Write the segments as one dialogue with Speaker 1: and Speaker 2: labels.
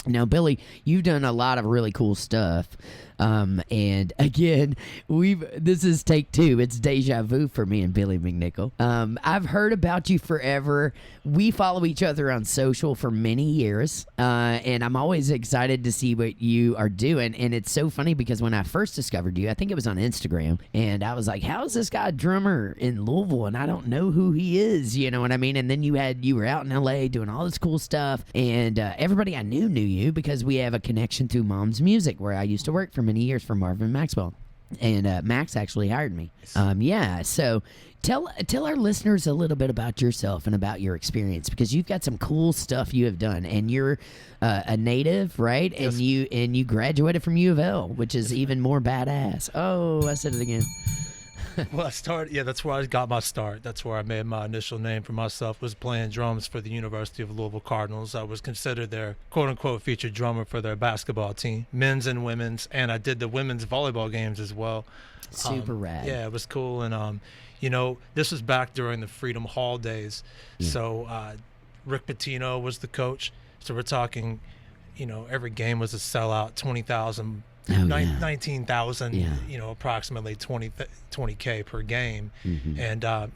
Speaker 1: Now, Billy, you've done a lot of really cool stuff. And again, this is take 2. It's deja vu for me and Billy McNicol. I've heard about you forever. We follow each other on social for many years. And I'm always excited to see what you are doing. And it's so funny because when I first discovered you, I think it was on Instagram, and I was like, how is this guy a drummer in Louisville? And I don't know who he is, you know what I mean? And then you were out in LA doing all this cool stuff. And everybody I knew you because we have a connection through Mom's Music, where I used to work for many years for Marvin Maxwell, and Max actually hired me. So tell our listeners a little bit about yourself and about your experience, because you've got some cool stuff you have done, and you're a native, right? Yes. And you graduated from U of L, which is even more badass. Oh, I said it again.
Speaker 2: Well, that's where I got my start. That's where I made my initial name for myself, was playing drums for the University of Louisville Cardinals. I was considered their quote-unquote featured drummer for their basketball team, men's and women's, and I did the women's volleyball games as well.
Speaker 1: Super rad.
Speaker 2: Yeah, it was cool. And, this was back during the Freedom Hall days. Yeah. So Rick Pitino was the coach. So we're talking, every game was a sellout, 20,000 19,000, approximately 20K per game. Mm-hmm. And, I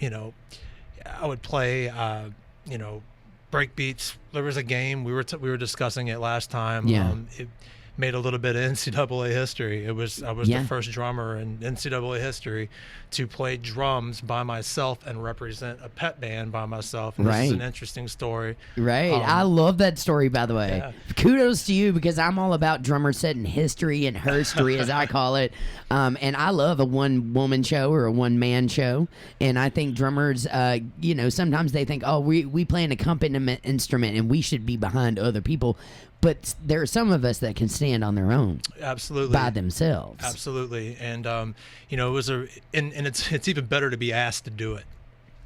Speaker 2: would play, break beats. There was a game, we were discussing it last time.
Speaker 1: Yeah.
Speaker 2: It made a little bit of NCAA history. I was the first drummer in NCAA history to play drums by myself and represent a pep band by myself. And this is an interesting story.
Speaker 1: Right. I love that story, by the way. Yeah. Kudos to you, because I'm all about drummers setting history and herstory, as I call it. And I love a one-woman show or a one-man show. And I think drummers, sometimes they think, oh, we play an accompaniment instrument and we should be behind other people. But there are some of us that can stand on their own,
Speaker 2: absolutely,
Speaker 1: by themselves,
Speaker 2: absolutely. And it was and it's even better to be asked to do it.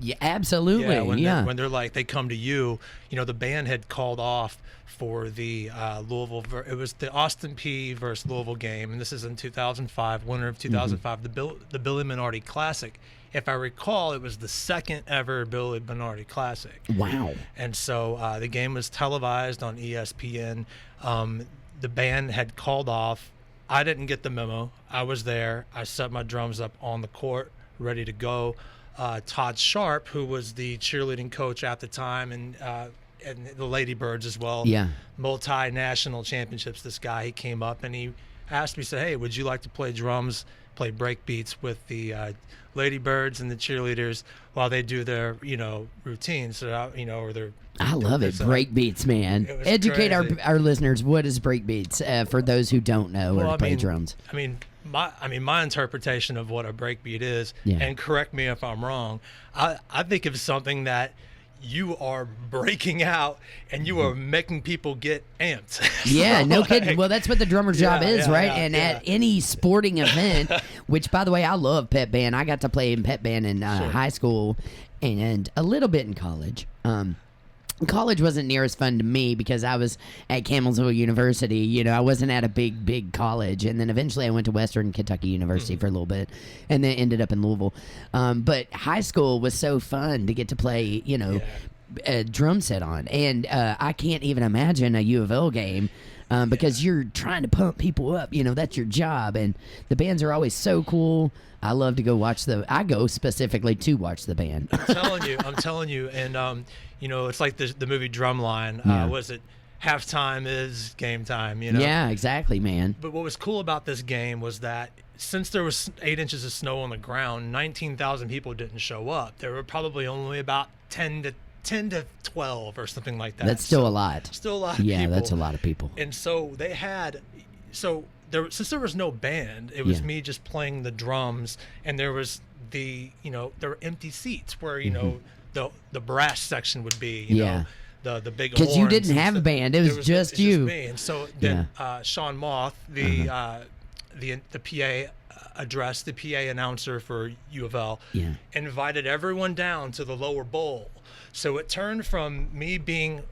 Speaker 1: Yeah, absolutely.
Speaker 2: Yeah, when they're like, they come to you. The band had called off for the Louisville. It was the Austin Peay versus Louisville game, and this is in 2005, winter of 2005. Mm-hmm. The Billy Minardi Classic. If I recall, it was the second ever Billy Minardi Classic.
Speaker 1: Wow.
Speaker 2: And so the game was televised on ESPN. The band had called off. I didn't get the memo. I was there. I set my drums up on the court, ready to go. Todd Sharp, who was the cheerleading coach at the time, and the Ladybirds as well.
Speaker 1: Yeah.
Speaker 2: Multinational championships, this guy, he came up and he asked me, said, hey, would you like to play drums, play break beats with the Ladybirds and the cheerleaders while they do their, routines, or their.
Speaker 1: I love it. Break beats, man. Educate our listeners. What is break beats for those who don't know or play drums?
Speaker 2: My interpretation of what a break beat is, and correct me if I'm wrong, I think of something that you are breaking out and you are making people get amped.
Speaker 1: Yeah, no kidding. Well, that's what the drummer's job is, right? At any sporting event, which, by the way, I love pep band. I got to play in pep band in high school and a little bit in college. College wasn't near as fun to me because I was at Campbellsville University. I wasn't at a big college. And then eventually I went to Western Kentucky University for a little bit and then ended up in Louisville. But high school was so fun to get to play, a drum set on. And I can't even imagine a U of L game because you're trying to pump people up. That's your job. And the bands are always so cool. I love to go I go specifically to watch the band.
Speaker 2: I'm telling you. And, it's like the movie Drumline. Was it halftime is game time,
Speaker 1: Yeah, exactly, man.
Speaker 2: But what was cool about this game was that since there was 8 inches of snow on the ground, 19,000 people didn't show up. There were probably only about 10 to 12 or something like that.
Speaker 1: That's still a lot.
Speaker 2: Still a lot of people.
Speaker 1: Yeah, that's a lot of people.
Speaker 2: And so they had... since there was no band, it was me just playing the drums, and there was there were empty seats where, the brass section would be, the big horns.
Speaker 1: Because you didn't have a band. It was just you.
Speaker 2: Just me. And so then Sean Moth, the PA address, the PA announcer for U of L, invited everyone down to the lower bowl So it turned from me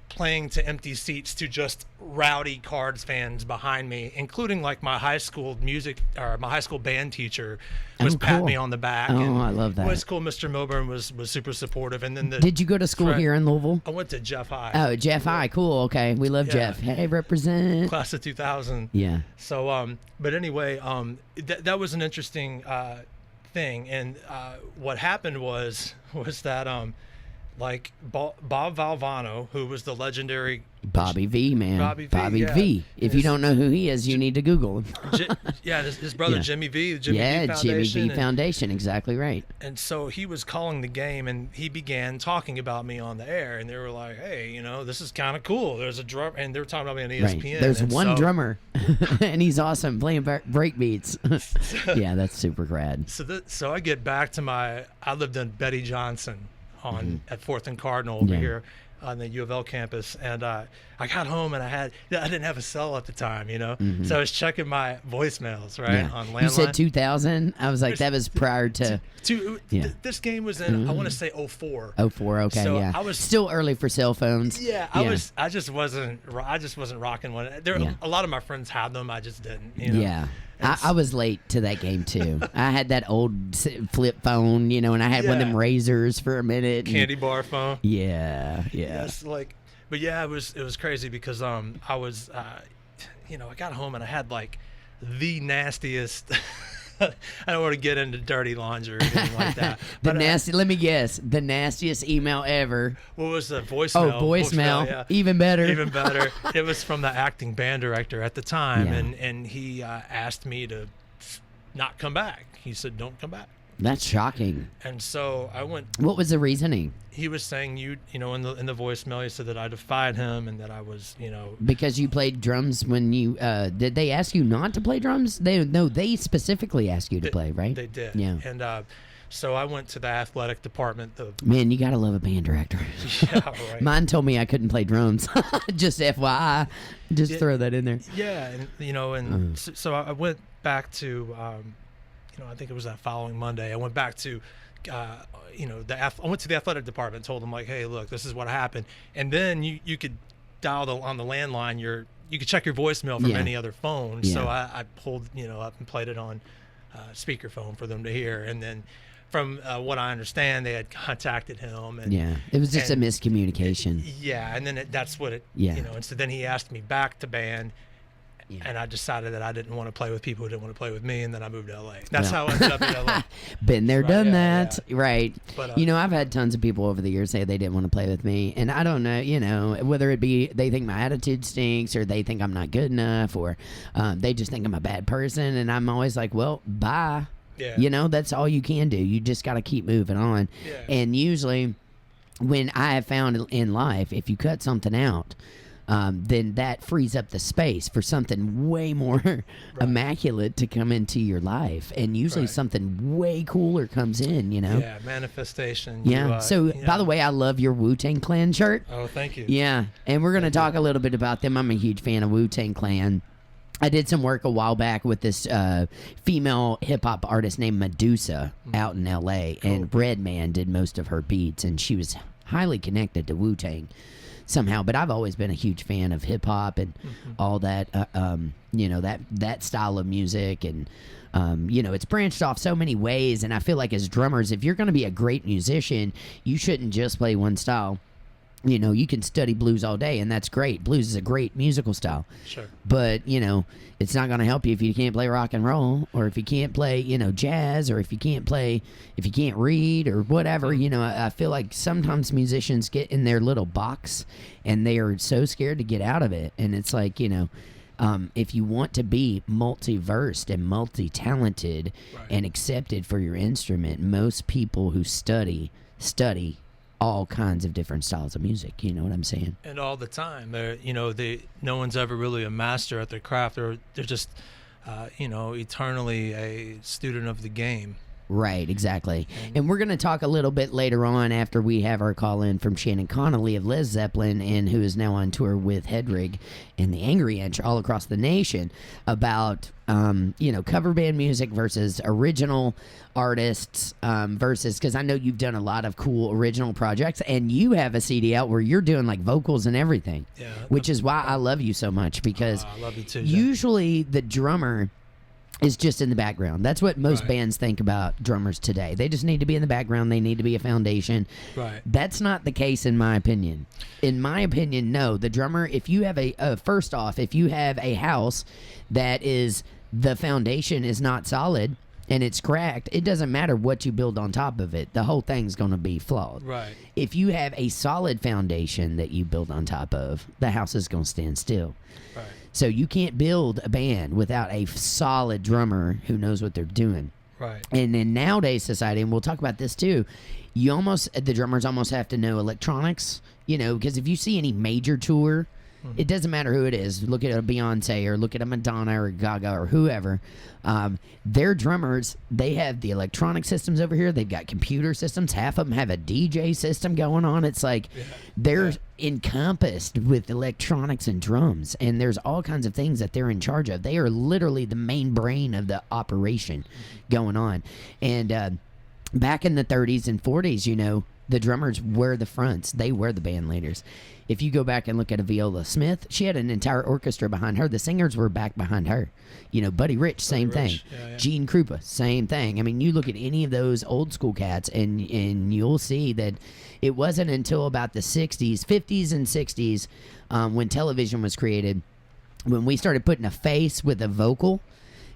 Speaker 2: playing to empty seats to just rowdy Cards fans behind me, including like my high school band teacher was patting me on the back.
Speaker 1: Oh,
Speaker 2: and
Speaker 1: I love that.
Speaker 2: It was cool. Mr. Milburn was super supportive. And then
Speaker 1: Did you go to school here in Louisville?
Speaker 2: I went to Jeff High.
Speaker 1: Oh, Jeff High. Cool. Okay. We love Jeff. Hey, represent.
Speaker 2: Class of 2000.
Speaker 1: Yeah.
Speaker 2: So, but anyway, that was an interesting thing. And what happened was that like Bob Valvano, who was the legendary
Speaker 1: Bobby V, man.
Speaker 2: Bobby
Speaker 1: V. If you don't know who he is, you need to Google him.
Speaker 2: His brother Jimmy V, the Jimmy V Foundation.
Speaker 1: Jimmy V Foundation, exactly right.
Speaker 2: And so he was calling the game, and he began talking about me on the air, and they were like, "Hey, this is kind of cool. There's a drum," and they were talking about me on ESPN.
Speaker 1: Right. There's one drummer, and he's awesome playing break beats. Yeah, that's super rad.
Speaker 2: So I get back to I lived in Betty Johnson at 4th and Cardinal over here on the U of L campus, and I got home and I didn't have a cell at the time, so I was checking my voicemails on landline.
Speaker 1: You said 2000. I was like, that was prior to.
Speaker 2: This game was in I want to say 04.
Speaker 1: 04. Okay,
Speaker 2: so
Speaker 1: yeah.
Speaker 2: I was
Speaker 1: still early for cell phones.
Speaker 2: Yeah, I just wasn't rocking one. A lot of my friends had them. I just didn't.
Speaker 1: Yeah. I was late to that game too. I had that old flip phone, and I had one of them razors for a minute.
Speaker 2: Candy bar phone.
Speaker 1: Yeah.
Speaker 2: Yes, but yeah, it was crazy because I was, I got home and I had like the nastiest. I don't want to get into dirty laundry or anything like that.
Speaker 1: Let me guess, the nastiest email ever.
Speaker 2: What was the voicemail?
Speaker 1: Oh, voicemail. Yeah. Even better.
Speaker 2: It was from the acting band director at the time, and he asked me to not come back. He said, "Don't come back."
Speaker 1: That's shocking.
Speaker 2: And so I went.
Speaker 1: What was the reasoning?
Speaker 2: He was saying in the voicemail, he said that I defied him and that I was,
Speaker 1: because you played drums when you did they ask you not to play drums? They specifically asked you to play, right?
Speaker 2: They did.
Speaker 1: Yeah.
Speaker 2: And so I went to the athletic department.
Speaker 1: Man, you gotta love a band director.
Speaker 2: Yeah, right.
Speaker 1: Mine told me I couldn't play drums. Just FYI, throw that in there.
Speaker 2: Yeah, and so I went back to, I think it was that following Monday. I went back to. I went to the athletic department and told them, like, hey, look, this is what happened. And then you could dial on the landline. You could check your voicemail from any other phone.
Speaker 1: Yeah.
Speaker 2: So I pulled up and played it on speakerphone for them to hear. And then from what I understand, they had contacted him. And,
Speaker 1: it was just a miscommunication.
Speaker 2: And then that's what it. And so then he asked me back to band. Yeah. And I decided that I didn't want to play with people who didn't want to play with me, and then I moved to LA. That's how I ended up in LA.
Speaker 1: Been there, done that. Yeah. Right.
Speaker 2: But,
Speaker 1: I've had tons of people over the years say they didn't want to play with me, and I don't know, whether it be they think my attitude stinks, or they think I'm not good enough, or they just think I'm a bad person, and I'm always like, well, bye.
Speaker 2: Yeah.
Speaker 1: That's all you can do. You just got to keep moving on.
Speaker 2: Yeah.
Speaker 1: And usually, when I have found in life, if you cut something out, then that frees up the space for something way more immaculate to come into your life. And usually something way cooler comes in,
Speaker 2: Yeah, manifestation.
Speaker 1: Yeah. By the way, I love your Wu-Tang Clan shirt.
Speaker 2: Oh, thank you.
Speaker 1: Yeah. And we're going to talk a little bit about them. I'm a huge fan of Wu-Tang Clan. I did some work a while back with this female hip-hop artist named Medusa out in L.A. Cool. And Redman did most of her beats, and she was highly connected to Wu-Tang somehow. But I've always been a huge fan of hip-hop and all that, that style of music. And, it's branched off so many ways. And I feel like as drummers, if you're going to be a great musician, you shouldn't just play one style. You can study blues all day, and that's great. Blues is a great musical style.
Speaker 2: Sure.
Speaker 1: But, it's not going to help you if you can't play rock and roll, or if you can't play, jazz, or if you can't read, or whatever. I feel like sometimes musicians get in their little box, and they are so scared to get out of it. And it's like, if you want to be multi-versed and multi-talented and accepted for your instrument, most people who study all kinds of different styles of music. You know what I'm saying?
Speaker 2: And all the time, no one's ever really a master at their craft. They're just, eternally a student of the game.
Speaker 1: Right, exactly. And we're going to talk a little bit later on after we have our call in from Shannon Connolly of Led Zeppelin, and who is now on tour with Hedrig and the Angry Inch all across the nation, about cover band music versus original artists, versus, because I know you've done a lot of cool original projects, and you have a CD out where you're doing like vocals and everything, which is why I love you so much, because
Speaker 2: I love you too,
Speaker 1: usually the drummer is just in the background. That's what most
Speaker 2: Right.
Speaker 1: bands think about drummers today. They just need to be in the background. They need to be a foundation.
Speaker 2: Right.
Speaker 1: That's not the case in my opinion. In my opinion, no. The drummer, if you have first off, if you have a house that is, the foundation is not solid and it's cracked, it doesn't matter what you build on top of it. The whole thing's going to be flawed.
Speaker 2: Right.
Speaker 1: If you have a solid foundation that you build on top of, the house is going to stand still.
Speaker 2: Right.
Speaker 1: So you can't build a band without a solid drummer who knows what they're doing.
Speaker 2: Right.
Speaker 1: And in nowadays society, and we'll talk about this too, the drummers almost have to know electronics, because if you see any major tour, it doesn't matter who it is. Look at a Beyonce or look at a Madonna or Gaga or whoever. Their drummers, they have the electronic systems over here. They've got computer systems. Half of them have a DJ system going on. It's like they're encompassed with electronics and drums, and there's all kinds of things that they're in charge of. They are literally the main brain of the operation going on. And back in the 30s and 40s, the drummers were the fronts. They were the band leaders. If you go back and look at a Viola Smith, she had an entire orchestra behind her. The singers were back behind her. Buddy Rich, same thing.
Speaker 2: Yeah.
Speaker 1: Gene Krupa, same thing. I mean, you look at any of those old school cats, and you'll see that it wasn't until about the 60s, 50s, and 60s, when television was created, when we started putting a face with a vocal.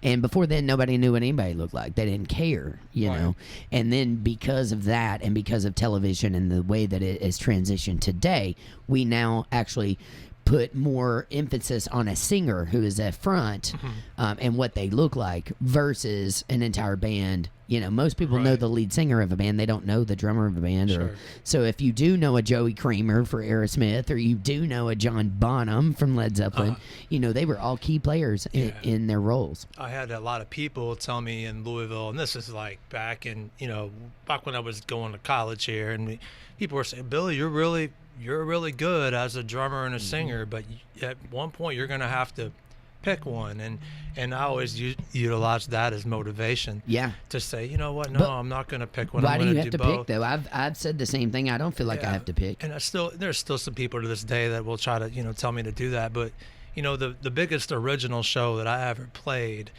Speaker 1: And before then, nobody knew what anybody looked like. They didn't care, know. And then because of that, and because of television and the way that it is transitioned today, we now actually put more emphasis on a singer who is a front, and what they look like versus an entire band. Most people know the lead singer of a band. They don't know the drummer of a band.
Speaker 2: Sure.
Speaker 1: So if you do know a Joey Kramer for Aerosmith, or you do know a John Bonham from Led Zeppelin, they were all key players in their roles.
Speaker 2: I had a lot of people tell me in Louisville, and this is like back when I was going to college here, and people were saying, Billy, you're really good as a drummer and a singer, but at one point you're going to have to pick one. And I always utilize that as motivation. Yeah. To say, you know what, no, I'm not going to pick one.
Speaker 1: Why
Speaker 2: I'm
Speaker 1: do you
Speaker 2: gonna
Speaker 1: have to
Speaker 2: both.
Speaker 1: pick, though? I've said the same thing. I don't feel like I have to pick.
Speaker 2: And there's still some people to this day that will try to, tell me to do that. But, the biggest original show that I ever played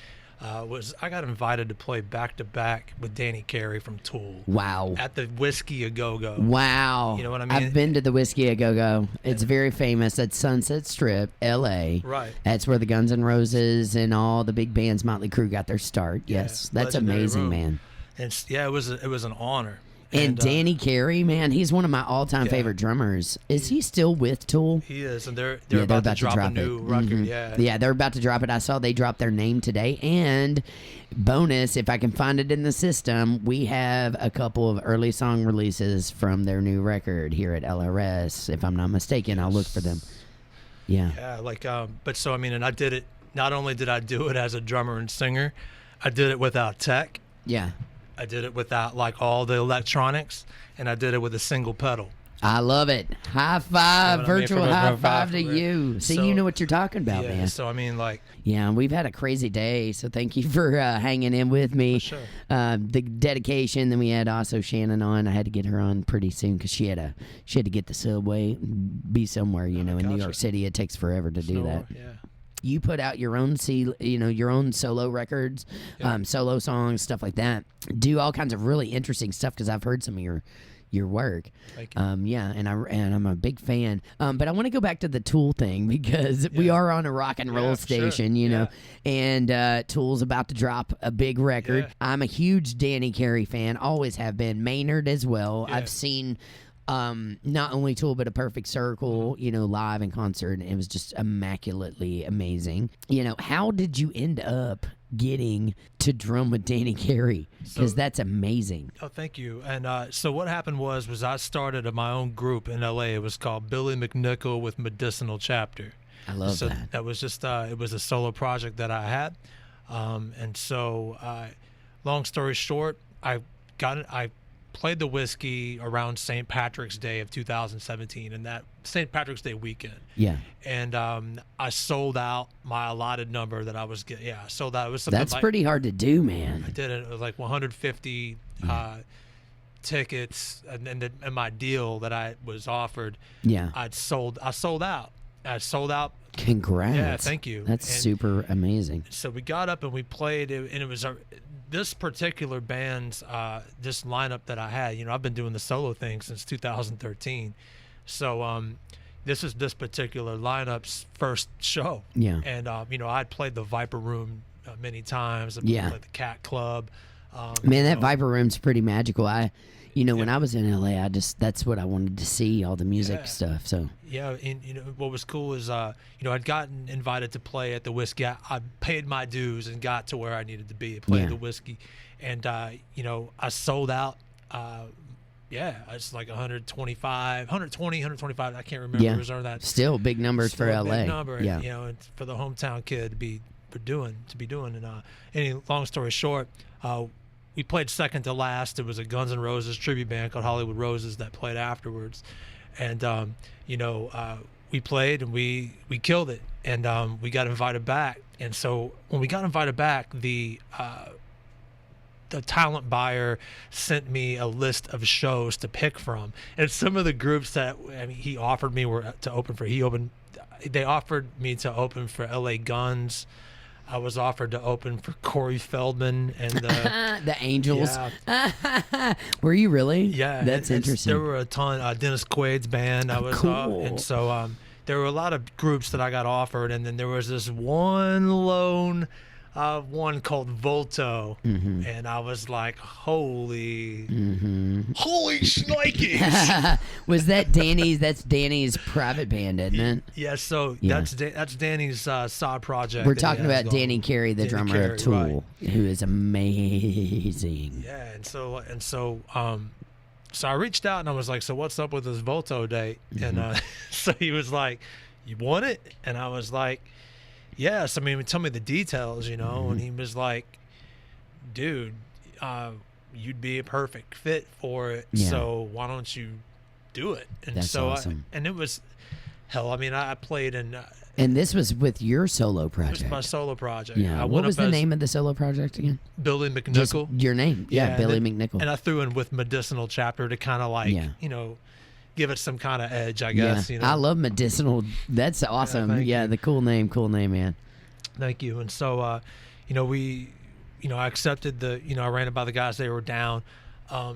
Speaker 2: was I got invited to play back-to-back with Danny Carey from Tool.
Speaker 1: Wow.
Speaker 2: At the Whiskey A Go-Go.
Speaker 1: Wow.
Speaker 2: You know what I mean?
Speaker 1: I've been to the Whiskey A Go-Go. It's very famous at Sunset Strip, L.A.
Speaker 2: Right.
Speaker 1: That's where the Guns N' Roses and all the big bands, Motley Crue, got their start. Yes. That's
Speaker 2: legendary
Speaker 1: amazing,
Speaker 2: room.
Speaker 1: man.
Speaker 2: And it was an honor.
Speaker 1: And Danny Carey, man, he's one of my all-time favorite drummers. Is he still with Tool?
Speaker 2: He is, and they're about to drop a new record.
Speaker 1: Yeah, they're about to drop it. I saw they dropped their name today. And bonus, if I can find it in the system, we have a couple of early song releases from their new record here at LRS. If I'm not mistaken, I'll look for them. Yeah.
Speaker 2: Yeah, and I did it. Not only did I do it as a drummer and singer, I did it without tech.
Speaker 1: Yeah.
Speaker 2: I did it without all the electronics, and I did it with a single pedal.
Speaker 1: I love it. High five, virtual high five to you. See,
Speaker 2: So,
Speaker 1: you know what you're talking about, man.
Speaker 2: So,
Speaker 1: Yeah, we've had a crazy day, so thank you for hanging in with me.
Speaker 2: For sure.
Speaker 1: The dedication, then we had also Shannon on. I had to get her on pretty soon because she had to get the subway, be somewhere, in New York City. It takes forever to do that.
Speaker 2: Yeah.
Speaker 1: You put out your own your own solo records, solo songs, stuff like that. Do all kinds of really interesting stuff because I've heard some of your work.
Speaker 2: Thank you.
Speaker 1: Yeah, and I'm a big fan. But I want to go back to the Tool thing because we are on a rock and roll station, know, and Tool's about to drop a big record.
Speaker 2: Yeah.
Speaker 1: I'm a huge Danny Carey fan, always have been. Maynard as well.
Speaker 2: Yeah.
Speaker 1: I've seen not only Tool but A Perfect Circle, live in concert, and it was just immaculately amazing. How did you end up getting to drum with Danny Carey? Because that's amazing.
Speaker 2: Oh, thank you. And so what happened was I started my own group in LA. It was called Billy McNicol with Medicinal Chapter.
Speaker 1: I love that.
Speaker 2: That was just it was a solo project that I had, and so long story short, I played the whiskey around St. Patrick's Day of 2017, and that St. Patrick's Day weekend.
Speaker 1: Yeah.
Speaker 2: And I sold out my allotted number that I was getting. Yeah, I sold out. It was something
Speaker 1: That's
Speaker 2: like,
Speaker 1: pretty hard to do, man.
Speaker 2: I did it. It was like 150 tickets, and my deal that I was offered.
Speaker 1: Yeah.
Speaker 2: I sold out. I sold out.
Speaker 1: Congrats.
Speaker 2: Yeah, thank you.
Speaker 1: That's
Speaker 2: And
Speaker 1: super amazing.
Speaker 2: so we got up and we played, and it was this particular band's this lineup that I had. I've been doing the solo thing since 2013, so this is this particular lineup's first show.
Speaker 1: Yeah.
Speaker 2: And I'd played the Viper Room many times.
Speaker 1: Yeah.
Speaker 2: Played the Cat Club.
Speaker 1: Man, that Viper Room's pretty magical. When I was in LA, that's what I wanted to see, all the music stuff. So
Speaker 2: yeah, and what was cool is I'd gotten invited to play at the whiskey. I paid my dues and got to where I needed to be to play the whiskey, and I sold out. It's like 125. I can't remember.
Speaker 1: yeah,
Speaker 2: It was that.
Speaker 1: Still big numbers for
Speaker 2: Still a
Speaker 1: LA.
Speaker 2: big number,
Speaker 1: yeah,
Speaker 2: and for the hometown kid to be doing. And any long story short, we played second to last. It was a Guns N' Roses tribute band called Hollywood Roses that played afterwards, and we played and we killed it, and we got invited back. And so when we got invited back, the talent buyer sent me a list of shows to pick from, and some of the groups that he offered me were to open for. They offered me to open for LA Guns. I was offered to open for Corey Feldman and
Speaker 1: the Angels.
Speaker 2: Yeah.
Speaker 1: Were you really?
Speaker 2: Yeah,
Speaker 1: that's interesting.
Speaker 2: There were a ton. Dennis Quaid's band. I was
Speaker 1: cool.
Speaker 2: And so there were a lot of groups that I got offered, and then there was this one lone one called Volto, and I was like, holy shnikes.
Speaker 1: Was that Danny's? That's Danny's private band, isn't it?
Speaker 2: Yeah, so that's Danny's side project.
Speaker 1: We're talking about Danny Carey, the
Speaker 2: Danny
Speaker 1: drummer of Tool,
Speaker 2: right.
Speaker 1: who is amazing.
Speaker 2: Yeah, and so I reached out and I was like, so what's up with this Volto date? And so he was like, you want it? And I was like, yes. Tell me the details, And he was like, dude, you'd be a perfect fit for it.
Speaker 1: Yeah.
Speaker 2: So why don't you do it? And
Speaker 1: That's
Speaker 2: so
Speaker 1: awesome.
Speaker 2: and it was hell. I played in.
Speaker 1: And this was with your solo
Speaker 2: It
Speaker 1: project.
Speaker 2: was my solo project.
Speaker 1: Yeah. What was the name of the solo project again?
Speaker 2: Billy McNicol.
Speaker 1: Just your name. Yeah, Billy McNicol.
Speaker 2: And I threw in with Medicinal Chapter to kind of give it some kind of edge, I guess.
Speaker 1: I love Medicinal. That's awesome.
Speaker 2: Yeah,
Speaker 1: the cool name, man.
Speaker 2: Thank you. And so, I accepted I ran it by the guys. They were down.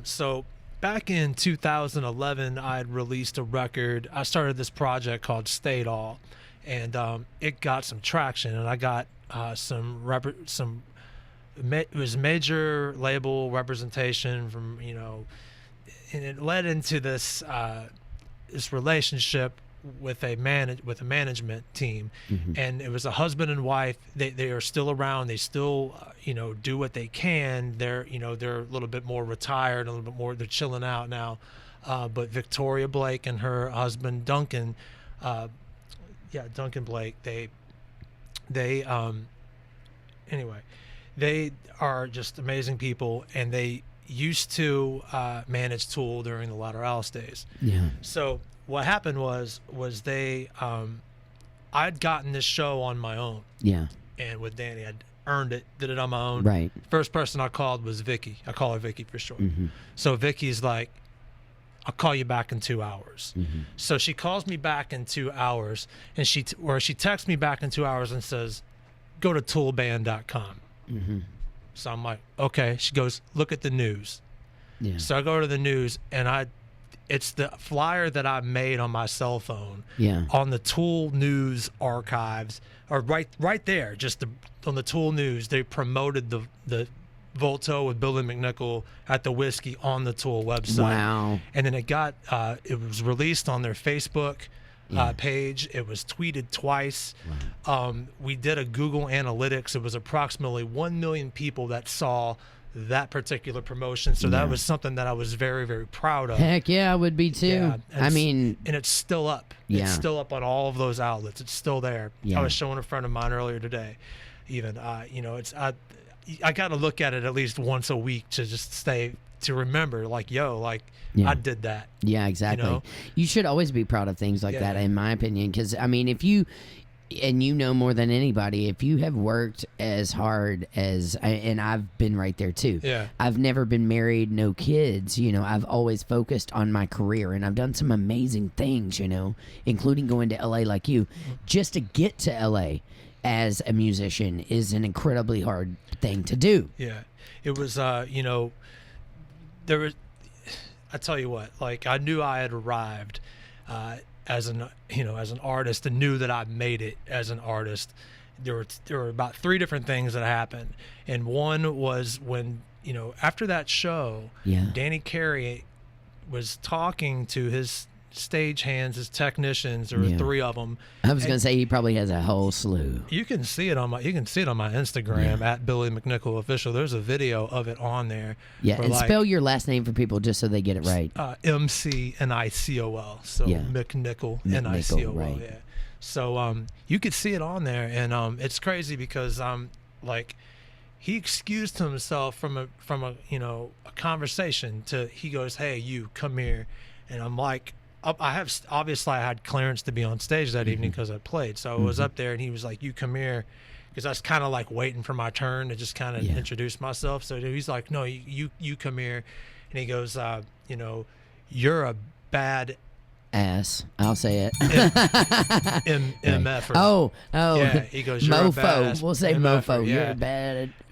Speaker 2: So back in 2011, I had released a record. I started this project called Stayed All, and it got some traction, and I got it was major label representation from, and it led into this relationship with a management team, and it was a husband and wife. They are still around. They still do what they can. They're a little bit more retired, a little bit more. They're chilling out now. But Victoria Blake and her husband Duncan, Duncan Blake. They are just amazing people, and they used to manage Tool during the Latter Alice days.
Speaker 1: Yeah.
Speaker 2: So what happened was they I'd gotten this show on my own.
Speaker 1: Yeah.
Speaker 2: And with Danny, I'd earned it, did it on my own.
Speaker 1: Right.
Speaker 2: First person I called was Vicky. I call her Vicky for short. So Vicky's like, I'll call you back in 2 hours. So she calls me back in 2 hours, and she texts me back in 2 hours and says, go to toolband.com. So I'm like, okay. She goes, look at the news.
Speaker 1: Yeah.
Speaker 2: So I go to the news, and it's the flyer that I made on my cell phone.
Speaker 1: Yeah.
Speaker 2: On the Tool News archives, or right there, just on the Tool News, they promoted the Volto with Billy McNicol at the whiskey on the Tool website.
Speaker 1: Wow.
Speaker 2: And then it was released on their Facebook page. It was tweeted twice. Wow. We did a Google Analytics. It was approximately 1 million people that saw that particular promotion. So that was something that I was very, very proud of.
Speaker 1: Heck yeah, I would be too.
Speaker 2: Yeah,
Speaker 1: and
Speaker 2: it's still up.
Speaker 1: Yeah.
Speaker 2: It's still up on all of those outlets. It's still there.
Speaker 1: Yeah.
Speaker 2: I was showing a friend of mine earlier today, even. I got to look at it at least once a week to just to remember, like, yo, like,
Speaker 1: Yeah.
Speaker 2: I did that.
Speaker 1: Yeah, exactly.
Speaker 2: You know?
Speaker 1: You should always be proud of things like
Speaker 2: Yeah.
Speaker 1: that, in my opinion. Because, I mean, if you, and you know more than anybody, if you have worked as hard as, and I've been right there too.
Speaker 2: Yeah.
Speaker 1: I've never been married, no kids. You know, I've always focused on my career, and I've done some amazing things, you know, including going to LA like you. Just to get to LA as a musician is an incredibly hard thing to do.
Speaker 2: Yeah. It was, you know, there was, I tell you what, like, I knew I had arrived as an artist, and knew that I made it as an artist. There were about 3 different things that happened, and one was when, you know, after that show,
Speaker 1: Yeah.
Speaker 2: Danny Carey was talking to his stagehands, his technicians. There were
Speaker 1: Yeah.
Speaker 2: 3 of them.
Speaker 1: I was going to say he probably has a whole slew.
Speaker 2: You can see it on my Instagram at Billy McNicol official. There's a video of it on there.
Speaker 1: Yeah,
Speaker 2: where,
Speaker 1: and
Speaker 2: like,
Speaker 1: spell your last name for people just so they get it right.
Speaker 2: McNicol. So
Speaker 1: Yeah.
Speaker 2: McNicol,
Speaker 1: McNicol,
Speaker 2: Nicol.
Speaker 1: right.
Speaker 2: Yeah. So you could see it on there, and it's crazy because like, he excused himself from a you know, a conversation he goes, hey, you come here, and I'm like, I had clearance to be on stage that evening because I played, so I was up there, and he was like, you come here, because I was kind of like waiting for my turn to just kind of introduce myself. So he's like, no, you come here, and he goes, you know, you're a bad
Speaker 1: Ass. I'll say it.
Speaker 2: MF.
Speaker 1: Oh.
Speaker 2: Yeah, he goes, you're a
Speaker 1: mofo.
Speaker 2: badass
Speaker 1: We'll say
Speaker 2: MF-er,
Speaker 1: mofo. You're
Speaker 2: yeah.
Speaker 1: a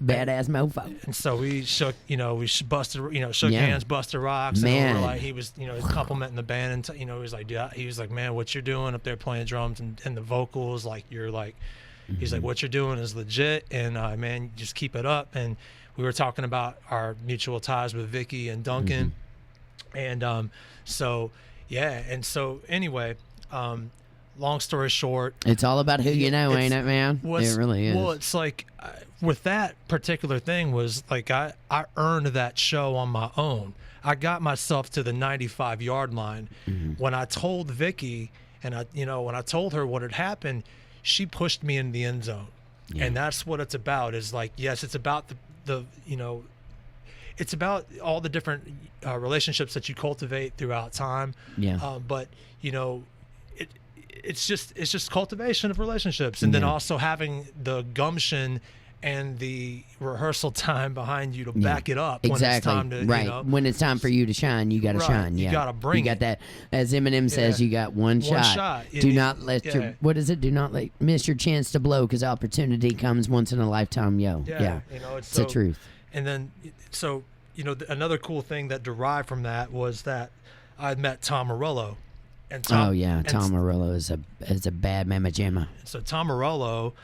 Speaker 1: badass mofo.
Speaker 2: And so we shook, you know, shook
Speaker 1: Yeah.
Speaker 2: hands, busted rocks.
Speaker 1: Man.
Speaker 2: And we were like, he was, you know, he's complimenting the band, and you know, he was like, yeah, he was like, man, what you're doing up there playing drums and the vocals, like, you're like, he's like, what you're doing is legit, and man, just keep it up. And we were talking about our mutual ties with Vicky and Duncan, and so yeah, and so anyway, long story short,
Speaker 1: It's all about who you know, ain't it, man? It really is.
Speaker 2: well, it's like with that particular thing was like I earned that show on my own. I got myself to the 95-yard line when I told Vicky, and when I told her what had happened, she pushed me in the end zone.
Speaker 1: Yeah.
Speaker 2: And that's what it's about, is like, yes, it's about the you know, it's about all the different relationships that you cultivate throughout time.
Speaker 1: Yeah.
Speaker 2: But you know, it's just cultivation of relationships, and then also having the gumption and the rehearsal time behind you to back it up when it's time to,
Speaker 1: right.
Speaker 2: you know,
Speaker 1: When it's time for you to shine, you got to
Speaker 2: Right.
Speaker 1: shine.
Speaker 2: You
Speaker 1: Yeah.
Speaker 2: gotta bring
Speaker 1: You got
Speaker 2: it.
Speaker 1: that. As Eminem says,
Speaker 2: Yeah.
Speaker 1: you got one shot. Do not let your, what is it? Do not miss your chance to blow, because opportunity comes once in a lifetime, yo. Yeah.
Speaker 2: You know,
Speaker 1: It's the truth.
Speaker 2: And then, so, you know, another cool thing that derived from that was that I met Tom Morello. And
Speaker 1: Tom Morello is a bad mama jamma.
Speaker 2: So Tom Morello,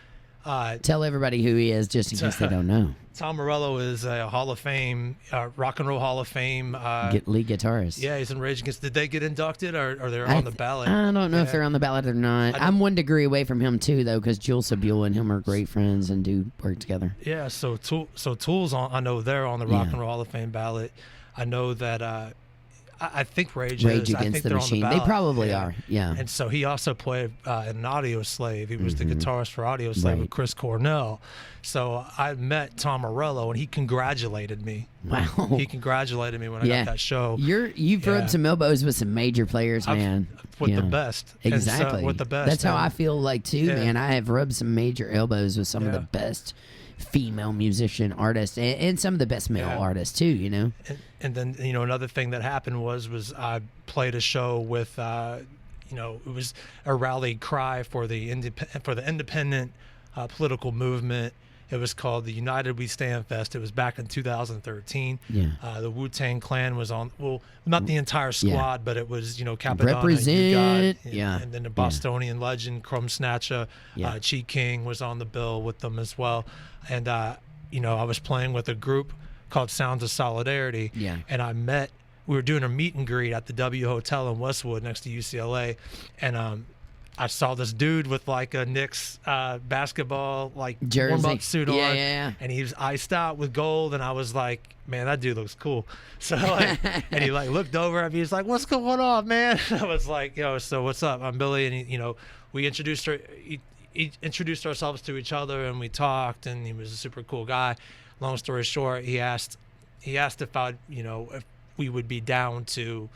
Speaker 1: Tell everybody who he is, just in case they don't know.
Speaker 2: Tom Morello is a Hall of Fame, Rock and Roll Hall of Fame.
Speaker 1: Lead guitarist.
Speaker 2: Yeah, he's in Rage Against. Did they get inducted, or they're on the ballot?
Speaker 1: I don't know if they're on the ballot or not. I'm 1 degree away from him too, though, because Jules Sabule and him are great friends and do work together.
Speaker 2: Yeah, so Tool's on. I know they're on the Rock and Roll Hall of Fame ballot. I know that. I think Rage
Speaker 1: Against
Speaker 2: I think
Speaker 1: the
Speaker 2: they're
Speaker 1: Machine.
Speaker 2: On the
Speaker 1: They
Speaker 2: ballot.
Speaker 1: probably are. Yeah.
Speaker 2: And so he also played in an Audio Slave. He was the guitarist for Audio Slave with Chris Cornell. So I met Tom Morello, and he congratulated me.
Speaker 1: Wow.
Speaker 2: He congratulated me when I got that show.
Speaker 1: You've rubbed some elbows with some major players, man.
Speaker 2: With the best.
Speaker 1: Exactly.
Speaker 2: And so, with the best.
Speaker 1: That's how I feel like too, man. I have rubbed some major elbows with some of the best female musician artists and some of the best male artists too, you know.
Speaker 2: And then, you know, another thing that happened was I played a show with you know, it was a rally cry for the independent political movement. It was called the United We Stand Fest. It was back in 2013.
Speaker 1: Yeah.
Speaker 2: The Wu-Tang Clan was on, well, not the entire squad, but it was, you know, Capadonna,
Speaker 1: Represent.
Speaker 2: and then the Bostonian legend, Crumb Snatcher, Chi King was on the bill with them as well. And, you know, I was playing with a group called Sounds of Solidarity.
Speaker 1: Yeah.
Speaker 2: And we were doing a meet and greet at the W Hotel in Westwood next to UCLA. And, I saw this dude with like a Knicks basketball
Speaker 1: jersey,
Speaker 2: warm-up suit on,
Speaker 1: yeah.
Speaker 2: and he was iced out with gold, and I was like, man, that dude looks cool. So and he like looked over at me, he's like, what's going on, man? I was like, yo, so what's up? I'm Billy, and he, you know, we introduced he introduced ourselves to each other, and we talked, and he was a super cool guy. Long story short, he asked if if we would be down to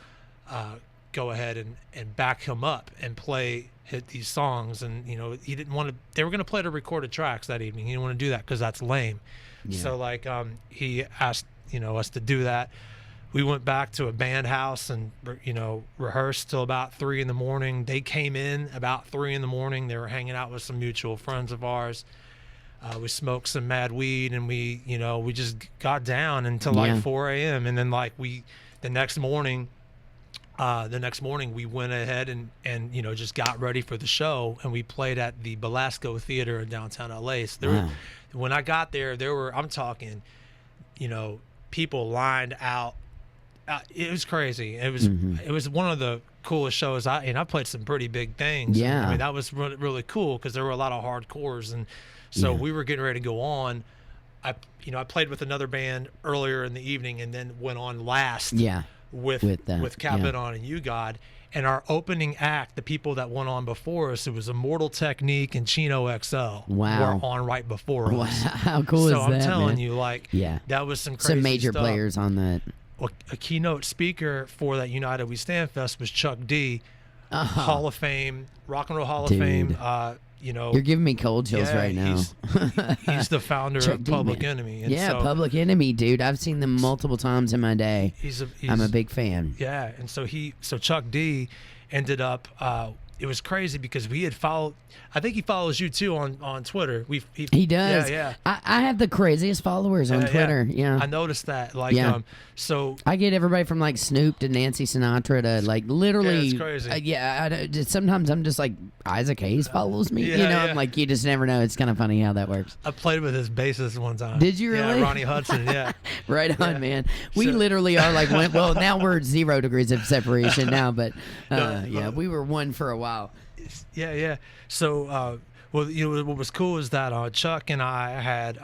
Speaker 2: go ahead and back him up and hit these songs. And he didn't want to. They were going to play the recorded tracks that evening. He didn't want to do that because that's lame. Yeah. So he asked us to do that. We went back to a band house and rehearsed till about 3 a.m. They came in about 3 a.m. They were hanging out with some mutual friends of ours. We smoked some mad weed, and we just got down until 4 a.m. And then the next morning we went ahead and just got ready for the show, and we played at the Belasco Theater in downtown LA. So when I got there were, I'm talking, people lined out. It was crazy. It was one of the coolest shows. I played some pretty big things.
Speaker 1: Yeah.
Speaker 2: I mean, that was really, really cool because there were a lot of hardcores, and so we were getting ready to go on. I played with another band earlier in the evening, and then went on last.
Speaker 1: Yeah.
Speaker 2: With Capiton and You God. And our opening act, the people that went on before us, it was Immortal Technique and Chino XL.
Speaker 1: Wow.
Speaker 2: Were on right before us.
Speaker 1: Wow. How cool is that?
Speaker 2: So I'm telling
Speaker 1: man?
Speaker 2: you, that was some crazy
Speaker 1: some major
Speaker 2: stuff.
Speaker 1: players on that.
Speaker 2: Well, a keynote speaker for that United We Stand Fest was Chuck D, Hall of Fame, Rock and Roll Hall of Fame.
Speaker 1: You're giving me cold chills right now.
Speaker 2: He's the founder of Public Enemy. And
Speaker 1: Public Enemy, dude. I've seen them multiple times in my day. I'm a big fan.
Speaker 2: Yeah, and so Chuck D ended up. It was crazy because we had followed. I think he follows you too on Twitter.
Speaker 1: He does.
Speaker 2: Yeah.
Speaker 1: I have the craziest followers on Twitter. Yeah.
Speaker 2: I noticed that. So
Speaker 1: I get everybody from Snoop to Nancy Sinatra to literally.
Speaker 2: Yeah, it's crazy.
Speaker 1: Sometimes I'm just Isaac Hayes follows me. I'm you just never know. It's kind of funny how that works.
Speaker 2: I played with his bassist one time.
Speaker 1: Did you really?
Speaker 2: Yeah, Ronnie Hudson. Yeah.
Speaker 1: Right on, man. We literally are well, now we're 0 degrees of separation now, but we were one for a while.
Speaker 2: Yeah. So, what was cool is that Chuck and I had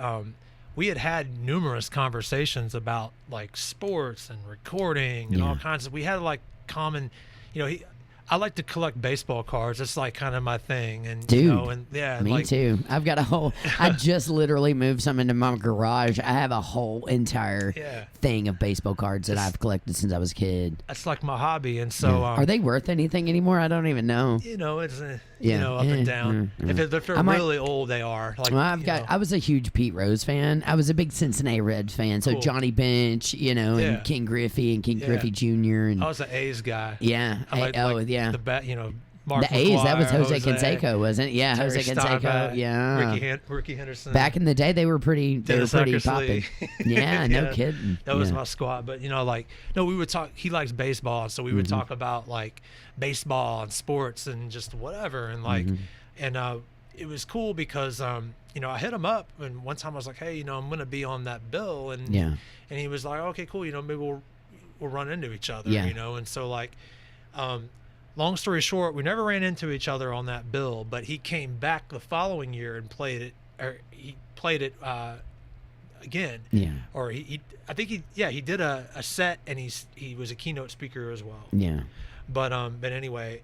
Speaker 2: we had numerous conversations about sports and recording and all kinds of. We had common, I like to collect baseball cards. It's kind of my thing, and
Speaker 1: dude, me too. I've got a whole. I just literally moved some into my garage. I have a whole entire thing of baseball cards that I've collected since I was a kid.
Speaker 2: That's my hobby, and so
Speaker 1: are they worth anything anymore? I don't even know.
Speaker 2: It's up and down. If they're really old, they are.
Speaker 1: I was a huge Pete Rose fan. I was a big Cincinnati Reds fan. So Johnny Bench, and King Griffey and King Griffey Jr. And
Speaker 2: I was an A's guy.
Speaker 1: Yeah.
Speaker 2: The bat, Mark
Speaker 1: the A's,
Speaker 2: McGuire,
Speaker 1: that was Jose Canseco, wasn't it? Yeah,
Speaker 2: Terry
Speaker 1: Jose Canseco.
Speaker 2: Steinbeck,
Speaker 1: Yeah,
Speaker 2: Ricky Henderson.
Speaker 1: Back in the day, they were pretty popping. Yeah, no kidding.
Speaker 2: That was my squad. But we would talk. He likes baseball, so we would talk about baseball and sports and just whatever. And and it was cool because I hit him up, and one time I was like, hey, I'm gonna be on that bill, and he was like, okay, cool, maybe we'll run into each other, and so long story short, we never ran into each other on that bill, but he came back the following year and played it again. Yeah. Or he did a set, and he was a keynote speaker as well.
Speaker 1: Yeah.
Speaker 2: But anyway,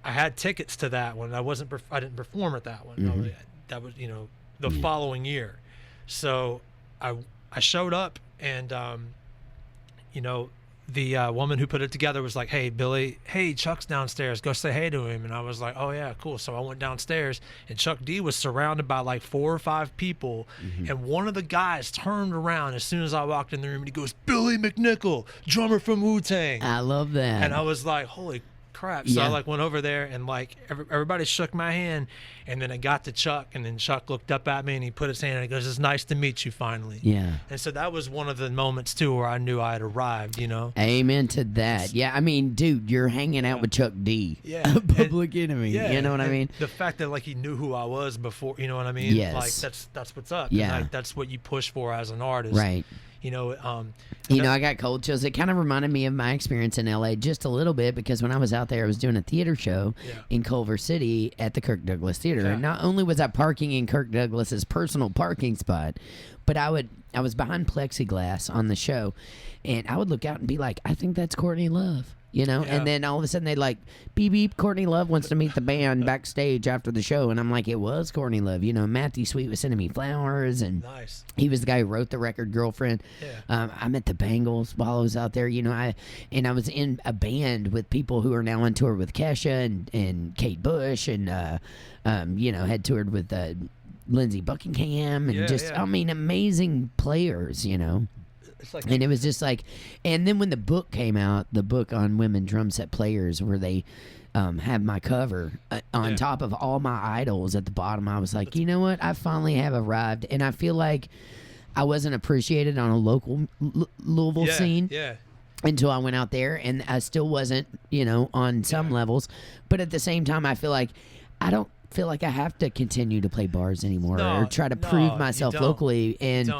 Speaker 2: I had tickets to that one. I didn't perform at that one.
Speaker 1: Mm-hmm.
Speaker 2: That was the following year. So I showed up, and the woman who put it together was like, hey, Billy, hey, Chuck's downstairs. Go say hey to him. And I was like, oh, yeah, cool. So I went downstairs, and Chuck D was surrounded by 4 or 5 people. Mm-hmm. And one of the guys turned around as soon as I walked in the room, and he goes, Billy McNicol, drummer from Wu-Tang.
Speaker 1: I love that.
Speaker 2: And I was like, holy crap. So I went over there, and everybody shook my hand, and then I got to Chuck, and then Chuck looked up at me, and he put his hand, and he goes, it's nice to meet you finally.
Speaker 1: Yeah.
Speaker 2: And so that was one of the moments too where I knew I had arrived.
Speaker 1: Amen to that. Yeah, I mean, dude, you're hanging out with Chuck D.
Speaker 2: Yeah.
Speaker 1: Public Enemy.
Speaker 2: Yeah.
Speaker 1: You know what I mean?
Speaker 2: The fact that he knew who I was before, you know what I mean?
Speaker 1: Yes.
Speaker 2: That's what's up.
Speaker 1: Yeah.
Speaker 2: And, that's what you push for as an artist.
Speaker 1: Right. I got cold chills. It kind of reminded me of my experience in LA just a little bit, because when I was out there, I was doing a theater show in Culver City at the Kirk Douglas Theater. Yeah. And not only was I parking in Kirk Douglas's personal parking spot, but I was behind plexiglass on the show, and I would look out and be like, I think that's Courtney Love. you know?
Speaker 2: Yeah.
Speaker 1: And then all of a sudden they like, beep, beep, Courtney Love wants to meet the band backstage after the show. And I'm like, it was Courtney Love. You know, Matthew Sweet was sending me flowers, and
Speaker 2: Nice.
Speaker 1: he was the guy who wrote the record Girlfriend.
Speaker 2: Yeah.
Speaker 1: I met the Bangles while I was out there. You know, I was in a band with people who are now on tour with Kesha and Kate Bush, and you know, had toured with Lindsey Buckingham, and I mean, amazing players, you know.
Speaker 2: It's like,
Speaker 1: And it was just like, and then when the book came out, the book on women drum set players, where they have my cover on top of all my idols at the bottom, I was like, you know what? I finally have arrived. And I feel like I wasn't appreciated on a local Louisville scene until I went out there, and I still wasn't, you know, on some levels. But at the same time, I feel like I don't feel like I have to continue to play bars anymore or try to prove myself locally. And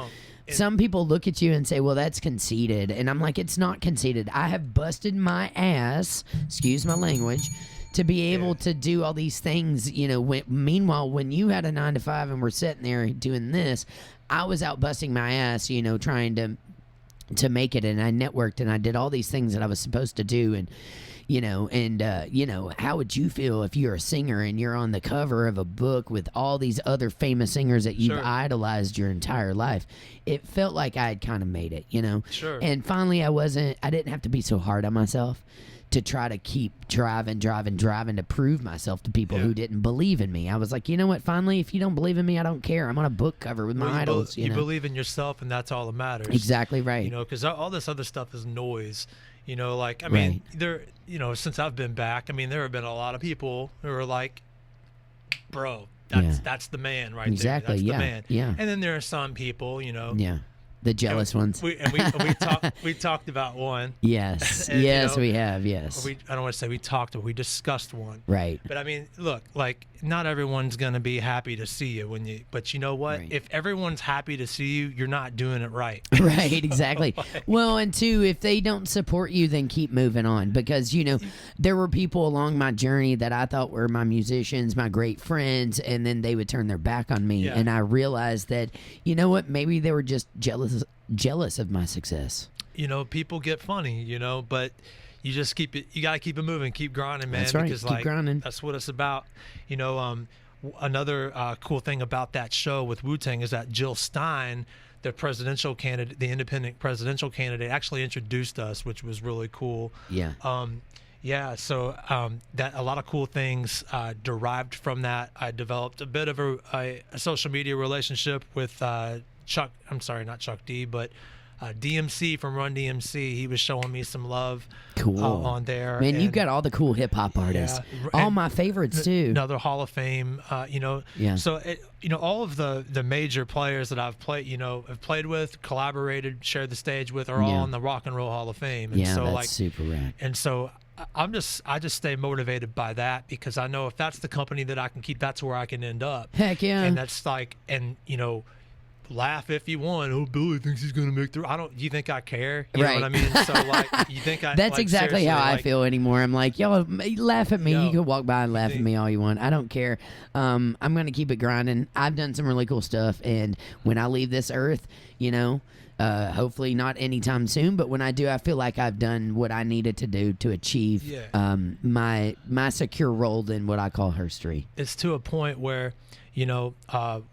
Speaker 1: some people look at you and say, well, that's conceited. And I'm like, it's not conceited. I have busted my ass, excuse my language, to be able to do all these things. You know, meanwhile, when you had a 9 to 5 and we're sitting there doing this, I was out busting my ass, you know, trying to make it. And I networked and I did all these things that I was supposed to do. And, you know, how would you feel if you're a singer and you're on the cover of a book with all these other famous singers that you've idolized your entire life? It felt like I had kind of made it, you know?
Speaker 2: Sure.
Speaker 1: And finally, I didn't have to be so hard on myself to try to keep driving to prove myself to people who didn't believe in me. I was like, you know what? Finally, if you don't believe in me, I don't care. I'm on a book cover with my idols.
Speaker 2: You believe in yourself, and that's all that matters.
Speaker 1: Exactly right.
Speaker 2: You know, because all this other stuff is noise. You know, like, I mean, you know, since I've been back, I mean, there have been a lot of people who are like, bro, that's the man right there. That's the man.
Speaker 1: Yeah.
Speaker 2: And then there are some people, you know.
Speaker 1: Yeah. The jealous ones.
Speaker 2: We talked about one.
Speaker 1: Yes.
Speaker 2: And,
Speaker 1: yes,
Speaker 2: you know,
Speaker 1: we have. Yes.
Speaker 2: I don't want to say we talked, but we discussed one.
Speaker 1: Right.
Speaker 2: But I mean, look, like, not everyone's going to be happy to see you but you know what?
Speaker 1: Right.
Speaker 2: If everyone's happy to see you, you're not doing it right.
Speaker 1: Right, exactly. Well, and two, if they don't support you, then keep moving on, because, you know, there were people along my journey that I thought were my musicians, my great friends, and then they would turn their back on me. And I realized that, you know what, maybe they were just jealous of my success.
Speaker 2: You know, people get funny, you know, but you just you got to keep it moving, keep grinding, man.
Speaker 1: That's right.
Speaker 2: Because,
Speaker 1: keep
Speaker 2: like,
Speaker 1: grinding.
Speaker 2: that's what it's about. You know, another cool thing about that show with Wu-Tang is that Jill Stein, the presidential candidate, the independent presidential candidate, actually introduced us, which was really cool.
Speaker 1: Yeah.
Speaker 2: So that a lot of cool things derived from that. I developed a bit of a social media relationship with Chuck. I'm sorry, not Chuck D, but DMC from Run DMC. He was showing me some love on there.
Speaker 1: Man, you've got all the cool hip hop artists. All my favorites too.
Speaker 2: Another Hall of Fame. You know.
Speaker 1: Yeah.
Speaker 2: So you know, all of the major players that I've played with, collaborated, shared the stage with, are all in the Rock and Roll Hall of Fame. And so,
Speaker 1: that's
Speaker 2: like,
Speaker 1: super rad.
Speaker 2: And so I just stay motivated by that, because I know if that's the company that I can keep, that's where I can end up.
Speaker 1: Heck yeah.
Speaker 2: And that's like, and you know, laugh if you want. Oh, Billy thinks he's gonna make you think I care? You know what I mean? So, like, you think I?
Speaker 1: That's
Speaker 2: like,
Speaker 1: exactly how I feel anymore. I'm like, y'all laugh at me. You can walk by and laugh at me all you want. I don't care. I'm gonna keep it grinding. I've done some really cool stuff, and when I leave this earth, you know, hopefully not anytime soon, but when I do, I feel like I've done what I needed to do to achieve my secure role in what I call herstory.
Speaker 2: It's to a point where, you know,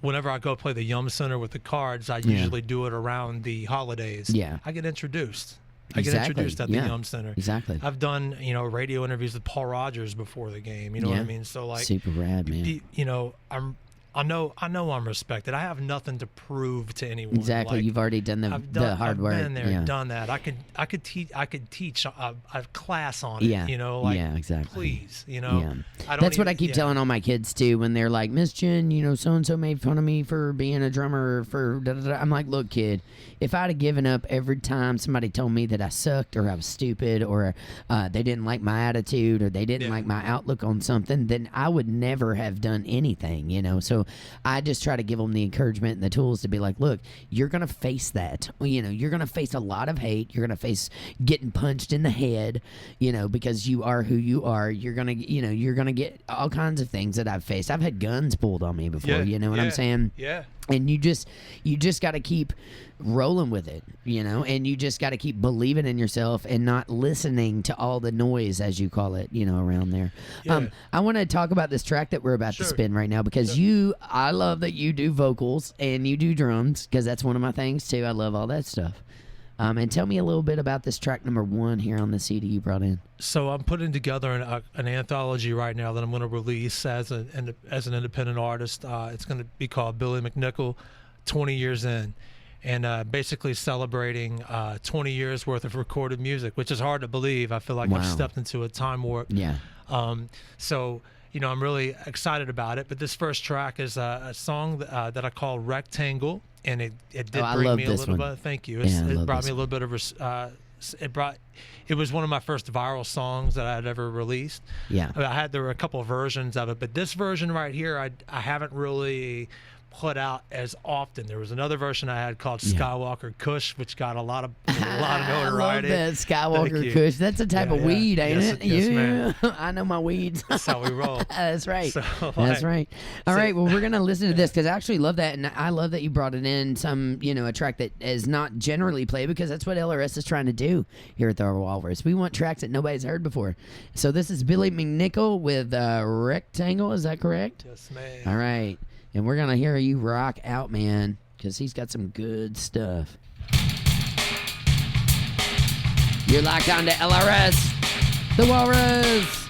Speaker 2: whenever I go play the Yum Center with the Cards, I usually do it around the holidays.
Speaker 1: Yeah.
Speaker 2: I get introduced. I get introduced at the Yum Center.
Speaker 1: Exactly.
Speaker 2: I've done, you know, radio interviews with Paul Rogers before the game. You know what I mean? So, like,
Speaker 1: super rad, man.
Speaker 2: You know, I know I'm respected. I have nothing to prove to anyone.
Speaker 1: Exactly.
Speaker 2: Like,
Speaker 1: You've already done the hard work.
Speaker 2: I've been there, done that. I could teach a class on it. You know, like,
Speaker 1: exactly.
Speaker 2: Please, you know.
Speaker 1: Yeah. That's what I keep telling all my kids too when they're like, Miss Jyn, you know, so and so made fun of me for being a drummer for da da da. I'm like, look, kid, if I'd have given up every time somebody told me that I sucked or I was stupid or they didn't like my attitude or they didn't like my outlook on something, then I would never have done anything, you know. So I just try to give them the encouragement and the tools to be like, look, you're going to face that. You know, you're going to face a lot of hate. You're going to face getting punched in the head, you know, because you are who you are. You're going to, you know, you're going to get all kinds of things that I've faced. I've had guns pulled on me before, you know what I'm saying?
Speaker 2: Yeah.
Speaker 1: And you just got to keep rolling with it, and you just got to keep believing in yourself and not listening to all the noise, as you call it, around there.
Speaker 2: Yeah.
Speaker 1: I want to talk about this track that we're about to spin right now because I love that you do vocals and you do drums because that's one of my things too. I love all that stuff. And tell me a little bit about this track number 1 here on the CD you brought in.
Speaker 2: So I'm putting together an anthology right now that I'm going to release as an independent artist. It's going to be called Billy McNicol, 20 Years In, and basically celebrating 20 years worth of recorded music, which is hard to believe. I feel like I've stepped into a time warp.
Speaker 1: Yeah.
Speaker 2: So I'm really excited about it. But this first track is a song that I call Rectangle. And it did bring me a little bit. Thank you. It brought me a little bit of. It was one of my first viral songs that I had ever released.
Speaker 1: Yeah.
Speaker 2: There were a couple of versions of it, but this version right here, I haven't really put out as often. There was another version I had called Skywalker Kush, which got a lot of notoriety.
Speaker 1: I love that Skywalker Kush. That's a type of weed, ain't it?
Speaker 2: Yes, man.
Speaker 1: I know my weeds.
Speaker 2: That's how we roll.
Speaker 1: That's right. That's right. All right. Well, we're gonna listen to this because I actually love that, and I love that you brought it in some, a track that is not generally played because that's what LRS is trying to do here at the Walrus. We want tracks that nobody's heard before. So this is Billy McNicol with Rectangle. Is that correct?
Speaker 2: Yes, man.
Speaker 1: All right. And we're going to hear you rock out, man, because he's got some good stuff. You're locked on to LRS, the Walrus.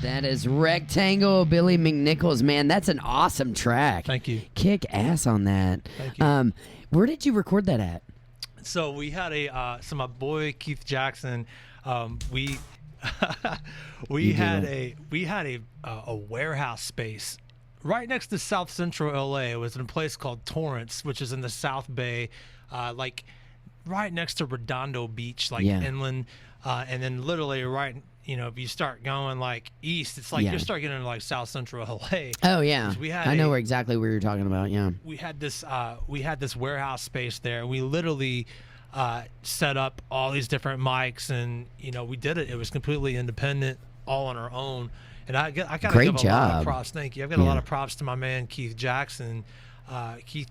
Speaker 1: That is Rectangle, Billy McNicols. Man, that's an awesome track.
Speaker 2: Thank you.
Speaker 1: Kick ass on that.
Speaker 2: Thank you.
Speaker 1: Where did you record that at?
Speaker 2: So we had so my boy Keith Jackson, we had a warehouse space right next to South Central LA. It was in a place called Torrance, which is in the South Bay, like right next to Redondo Beach, like inland, and then literally right. If you start going like east, it's like you start getting into like South Central LA.
Speaker 1: Oh yeah, I know exactly where you're talking about. Yeah,
Speaker 2: we had this warehouse space there. We literally set up all these different mics, and we did it. It was completely independent, all on our own. And I gotta give a lot of props. Thank you. I've got a lot of props to my man Keith Jackson,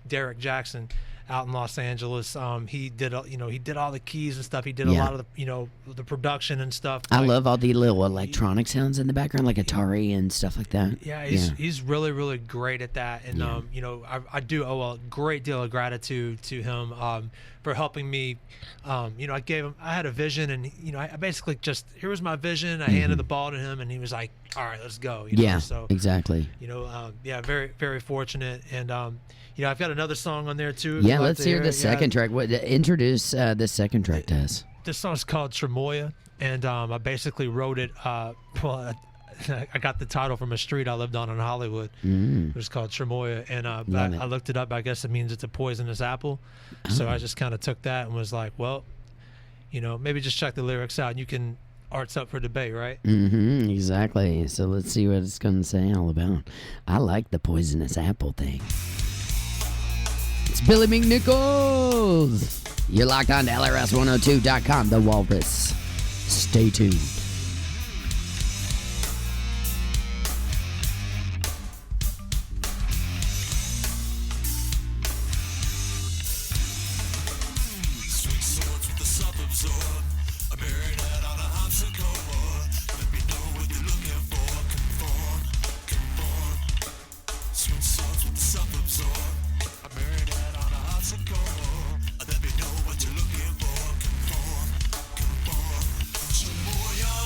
Speaker 2: Derek Jackson, out in Los Angeles. He did all the keys and stuff. He did a lot of the production and stuff.
Speaker 1: I love all the little electronic sounds in the background, like Atari and stuff like that.
Speaker 2: Yeah, he's really, really great at that. And I do owe a great deal of gratitude to him for helping me. I had a vision, and I basically just, here was my vision. I handed the ball to him, and he was like, all right, let's go.
Speaker 1: So exactly.
Speaker 2: Very, very fortunate. And I've got another song on there too.
Speaker 1: Yeah, let's hear the second track. Introduce the second track to us.
Speaker 2: This song's called Tremoya, and I basically wrote it. I got the title from a street I lived on in Hollywood. It was called Tremoya, and I looked it up. I guess it means it's a poisonous apple. So I just kind of took that and was like, well, maybe just check the lyrics out. And you can, art's up for debate, right?
Speaker 1: Exactly. So let's see what it's going to say all about. I like the poisonous apple thing. It's Billy McNicols. You're locked on to LRS102.com, the Walrus. Stay tuned.
Speaker 3: Let me know what you're looking for. Conform.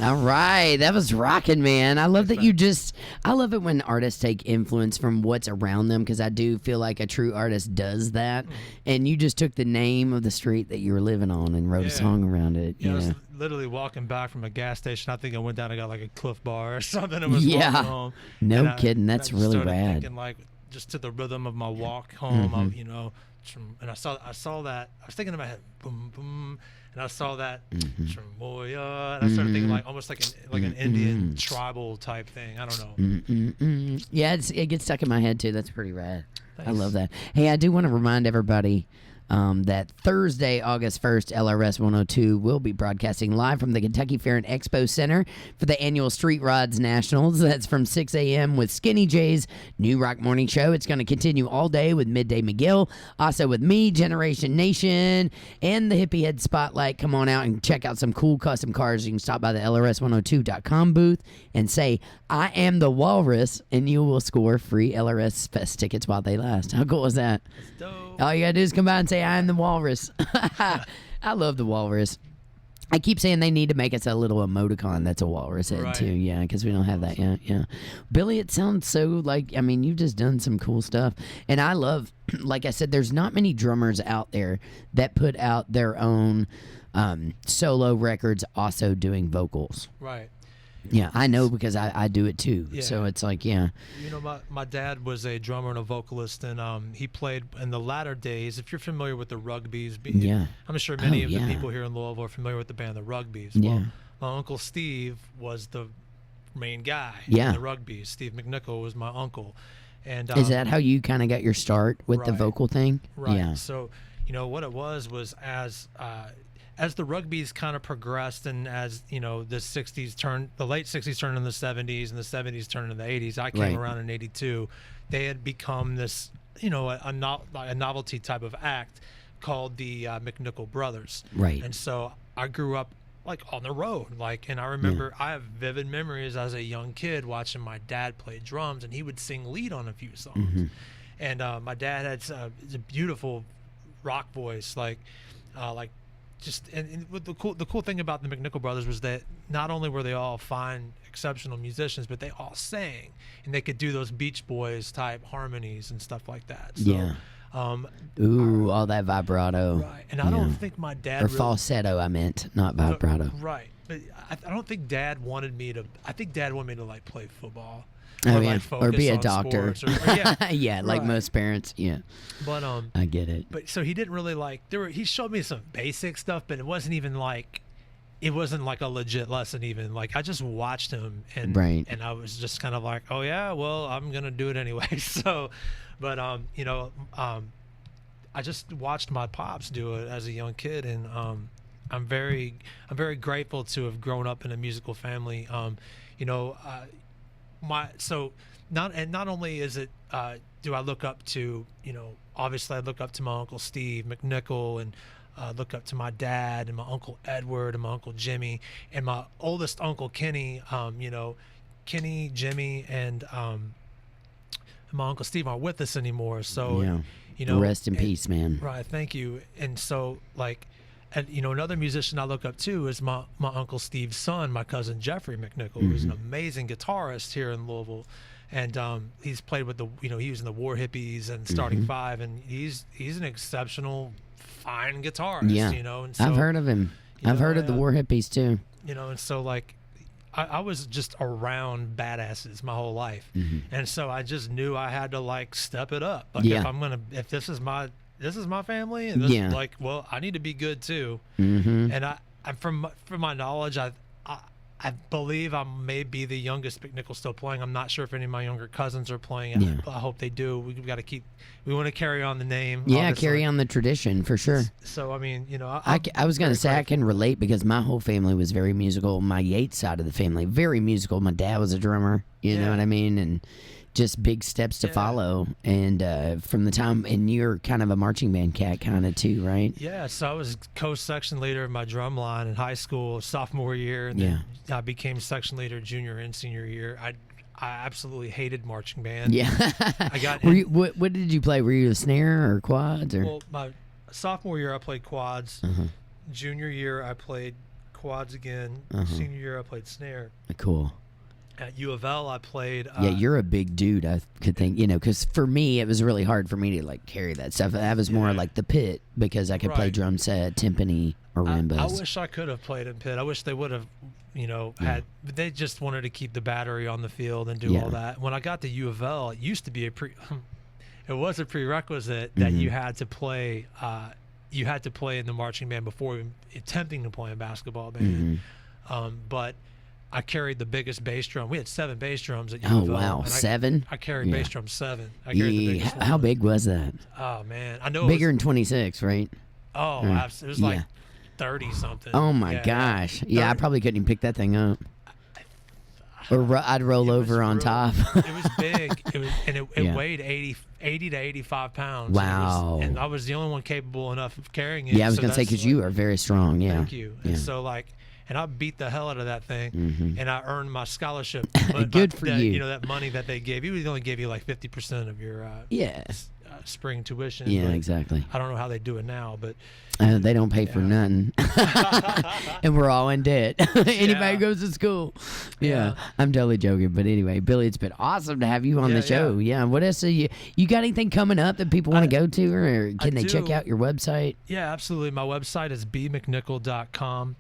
Speaker 1: All right, that was rocking, man. I love
Speaker 2: Thanks,
Speaker 1: that you just. I love it when artists take influence from what's around them because I do feel like a true artist does that. And you just took the name of the street that you were living on and wrote a song around it.
Speaker 2: Yeah, I was
Speaker 1: Yeah.
Speaker 2: literally walking back from a gas station. I think I went down and got like a Cliff Bar or something and was
Speaker 1: Yeah.
Speaker 2: walking home.
Speaker 1: No
Speaker 2: And
Speaker 1: kidding.
Speaker 2: and
Speaker 1: That's
Speaker 2: just
Speaker 1: really
Speaker 2: started
Speaker 1: rad.
Speaker 2: Thinking, like, just to the rhythm of my walk home, and I saw that. I was thinking in my head, boom, boom, and I saw that, Tremboya, and I started thinking like almost like an Indian tribal type thing. I don't know.
Speaker 1: Yeah, it gets stuck in my head too. That's pretty rad. I
Speaker 2: Thanks.
Speaker 1: love that. Hey, I do want to remind everybody that Thursday, August 1st, LRS 102 will be broadcasting live from the Kentucky Fair and Expo Center for the annual Street Rods Nationals. That's from 6 a.m. with Skinny J's New Rock Morning Show. It's going to continue all day with Midday McGill, also with me, Jyneration Nation, and the Hippie Head Spotlight. Come on out and check out some cool custom cars. You can stop by the LRS102.com booth and say, I am the Walrus, and you will score free LRS Fest tickets while they last. How cool is that?
Speaker 2: Dope.
Speaker 1: All you gotta do is come by and say, I am the Walrus. I love the Walrus. I keep saying they need to make us a little emoticon that's a walrus head,
Speaker 2: Right.
Speaker 1: too. Yeah, because we don't have that yet. Yeah. Billy, it sounds so like, I mean, you've just done some cool stuff. And I love, like I said, there's not many drummers out there that put out their own solo records also doing vocals.
Speaker 2: Right.
Speaker 1: Yeah, I know because I do it too.
Speaker 2: Yeah.
Speaker 1: So it's like, yeah.
Speaker 2: You know, my dad was a drummer and a vocalist, and he played in the latter days. If you're familiar with the Rugbies,
Speaker 1: Yeah.
Speaker 2: I'm sure many
Speaker 1: Oh,
Speaker 2: of
Speaker 1: yeah.
Speaker 2: the people here in Louisville are familiar with the band the Rugbies.
Speaker 1: Yeah.
Speaker 2: Well, my uncle Steve was the main guy
Speaker 1: Yeah.
Speaker 2: in the Rugbies. Steve McNicol was my uncle, and
Speaker 1: Is that how you kind of got your start with the
Speaker 2: Right.
Speaker 1: vocal thing?
Speaker 2: right?
Speaker 1: Yeah.
Speaker 2: So, you know, what it was as the Rugbies kind of progressed, and as you know, the late '60s turned into the '70s, and the '70s turned into the '80s. I came
Speaker 1: Right.
Speaker 2: around in '82. They had become this, you know, a novelty type of act called the McNicols Brothers.
Speaker 1: Right.
Speaker 2: And so I grew up like on the road, and I remember I have vivid memories as a young kid watching my dad play drums, and he would sing lead on a few songs. And my dad had a beautiful rock voice, and what the cool thing about the McNicols brothers was that not only were they all fine, exceptional musicians, but they all sang, and they could do those Beach Boys type harmonies and stuff like that. So,
Speaker 1: Yeah. Ooh, all that vibrato.
Speaker 2: right. And I don't think my dad
Speaker 1: Or
Speaker 2: really,
Speaker 1: falsetto, I meant, not vibrato.
Speaker 2: right. But I don't think Dad wanted me to. I think Dad wanted me to like play football.
Speaker 1: Oh,
Speaker 2: or,
Speaker 1: yeah.
Speaker 2: like,
Speaker 1: Or be
Speaker 2: focus
Speaker 1: a
Speaker 2: on
Speaker 1: doctor.
Speaker 2: sports, or yeah.
Speaker 1: Yeah, like
Speaker 2: Right.
Speaker 1: most parents. Yeah,
Speaker 2: But
Speaker 1: I get it.
Speaker 2: But so he didn't really like. He showed me some basic stuff, but it wasn't even like. It wasn't like a legit lesson even. Like I just watched him, and
Speaker 1: Right.
Speaker 2: and I was just kind of like, oh yeah, well I'm gonna do it anyway. So, but I just watched my pops do it as a young kid, and I'm very grateful to have grown up in a musical family. Not only is it do I look up to, obviously I look up to my uncle Steve McNicol, and look up to my dad and my uncle Edward and my uncle Jimmy and my oldest uncle Kenny. Kenny, Jimmy, and my uncle Steve aren't with us anymore. So
Speaker 1: Yeah. Rest in peace, man.
Speaker 2: Right, thank you. And so, another musician I look up to is my uncle Steve's son, my cousin Jeffrey McNicols, who's an amazing guitarist here in Louisville, and he's played with he was in the War Hippies and Starting Five, and he's an exceptional, fine guitarist.
Speaker 1: Yeah.
Speaker 2: And so,
Speaker 1: I've heard of him. I've heard of the War Hippies, too.
Speaker 2: and so I was just around badasses my whole life, and so I just knew I had to step it up. If this is my family, and I need to be good too. And I from my knowledge, I believe I may be the youngest McNicols still playing. I'm not sure if any of my younger cousins are playing it.
Speaker 1: Yeah.
Speaker 2: I hope they do. We want to carry on the name.
Speaker 1: Yeah,
Speaker 2: obviously.
Speaker 1: carry on the tradition for sure.
Speaker 2: So I mean,
Speaker 1: I was going to say I can relate because my whole family was very musical. My Yates side of the family, very musical. My dad was a drummer, you know what I mean? And just big steps to follow. And from the time, and you're kind of a marching band cat kind of too, right?
Speaker 2: Yeah, so I was co-section leader of my drum line in high school, sophomore year. And then I became section leader junior and senior year. I absolutely hated marching band.
Speaker 1: Yeah.
Speaker 2: I got
Speaker 1: what did you play? Were you a snare or quads? Or?
Speaker 2: Well, my sophomore year I played quads. Junior year I played quads again. Senior year, I played snare.
Speaker 1: Cool.
Speaker 2: At U of L, I played.
Speaker 1: Yeah, you're a big dude. I could think, because for me, it was really hard for me to like carry that stuff. That was more like the pit because I could play drum set, timpani, or marimbas.
Speaker 2: I wish I could have played in pit. I wish they would have, had. But they just wanted to keep the battery on the field and do all that. When I got to U of L, it used to be it was a prerequisite that you had to play. You had to play in the marching band before attempting to play in basketball band. But I carried the biggest bass drum. We had 7 bass drums at U of L.
Speaker 1: Oh wow, 7!
Speaker 2: I carried bass drum 7. I carried the biggest
Speaker 1: How
Speaker 2: one.
Speaker 1: big was that?
Speaker 2: Oh man, I know
Speaker 1: bigger than 26, right?
Speaker 2: Oh, it was like 30 something.
Speaker 1: Oh my gosh, I probably couldn't even pick that thing up. Or I'd roll over on top.
Speaker 2: It was big. It weighed 80 to 85 pounds.
Speaker 1: Wow.
Speaker 2: And I was the only one capable enough of carrying it.
Speaker 1: Yeah, I was going to say, because you are very strong. Yeah.
Speaker 2: Thank you. And so, and I beat the hell out of that thing, and I earned my scholarship.
Speaker 1: Good for you.
Speaker 2: That money that they gave you, they only gave you like 50% of your spring tuition.
Speaker 1: Yeah, exactly.
Speaker 2: I don't know how they do it now, but
Speaker 1: they don't pay for nothing, and we're all in debt. Anybody goes to school. Yeah, I'm totally joking, but anyway, Billy, it's been awesome to have you on the show. Yeah, what else? You got anything coming up that people want to go to, or can they check out your website?
Speaker 2: Yeah, absolutely. My website is bmcnicoll.com.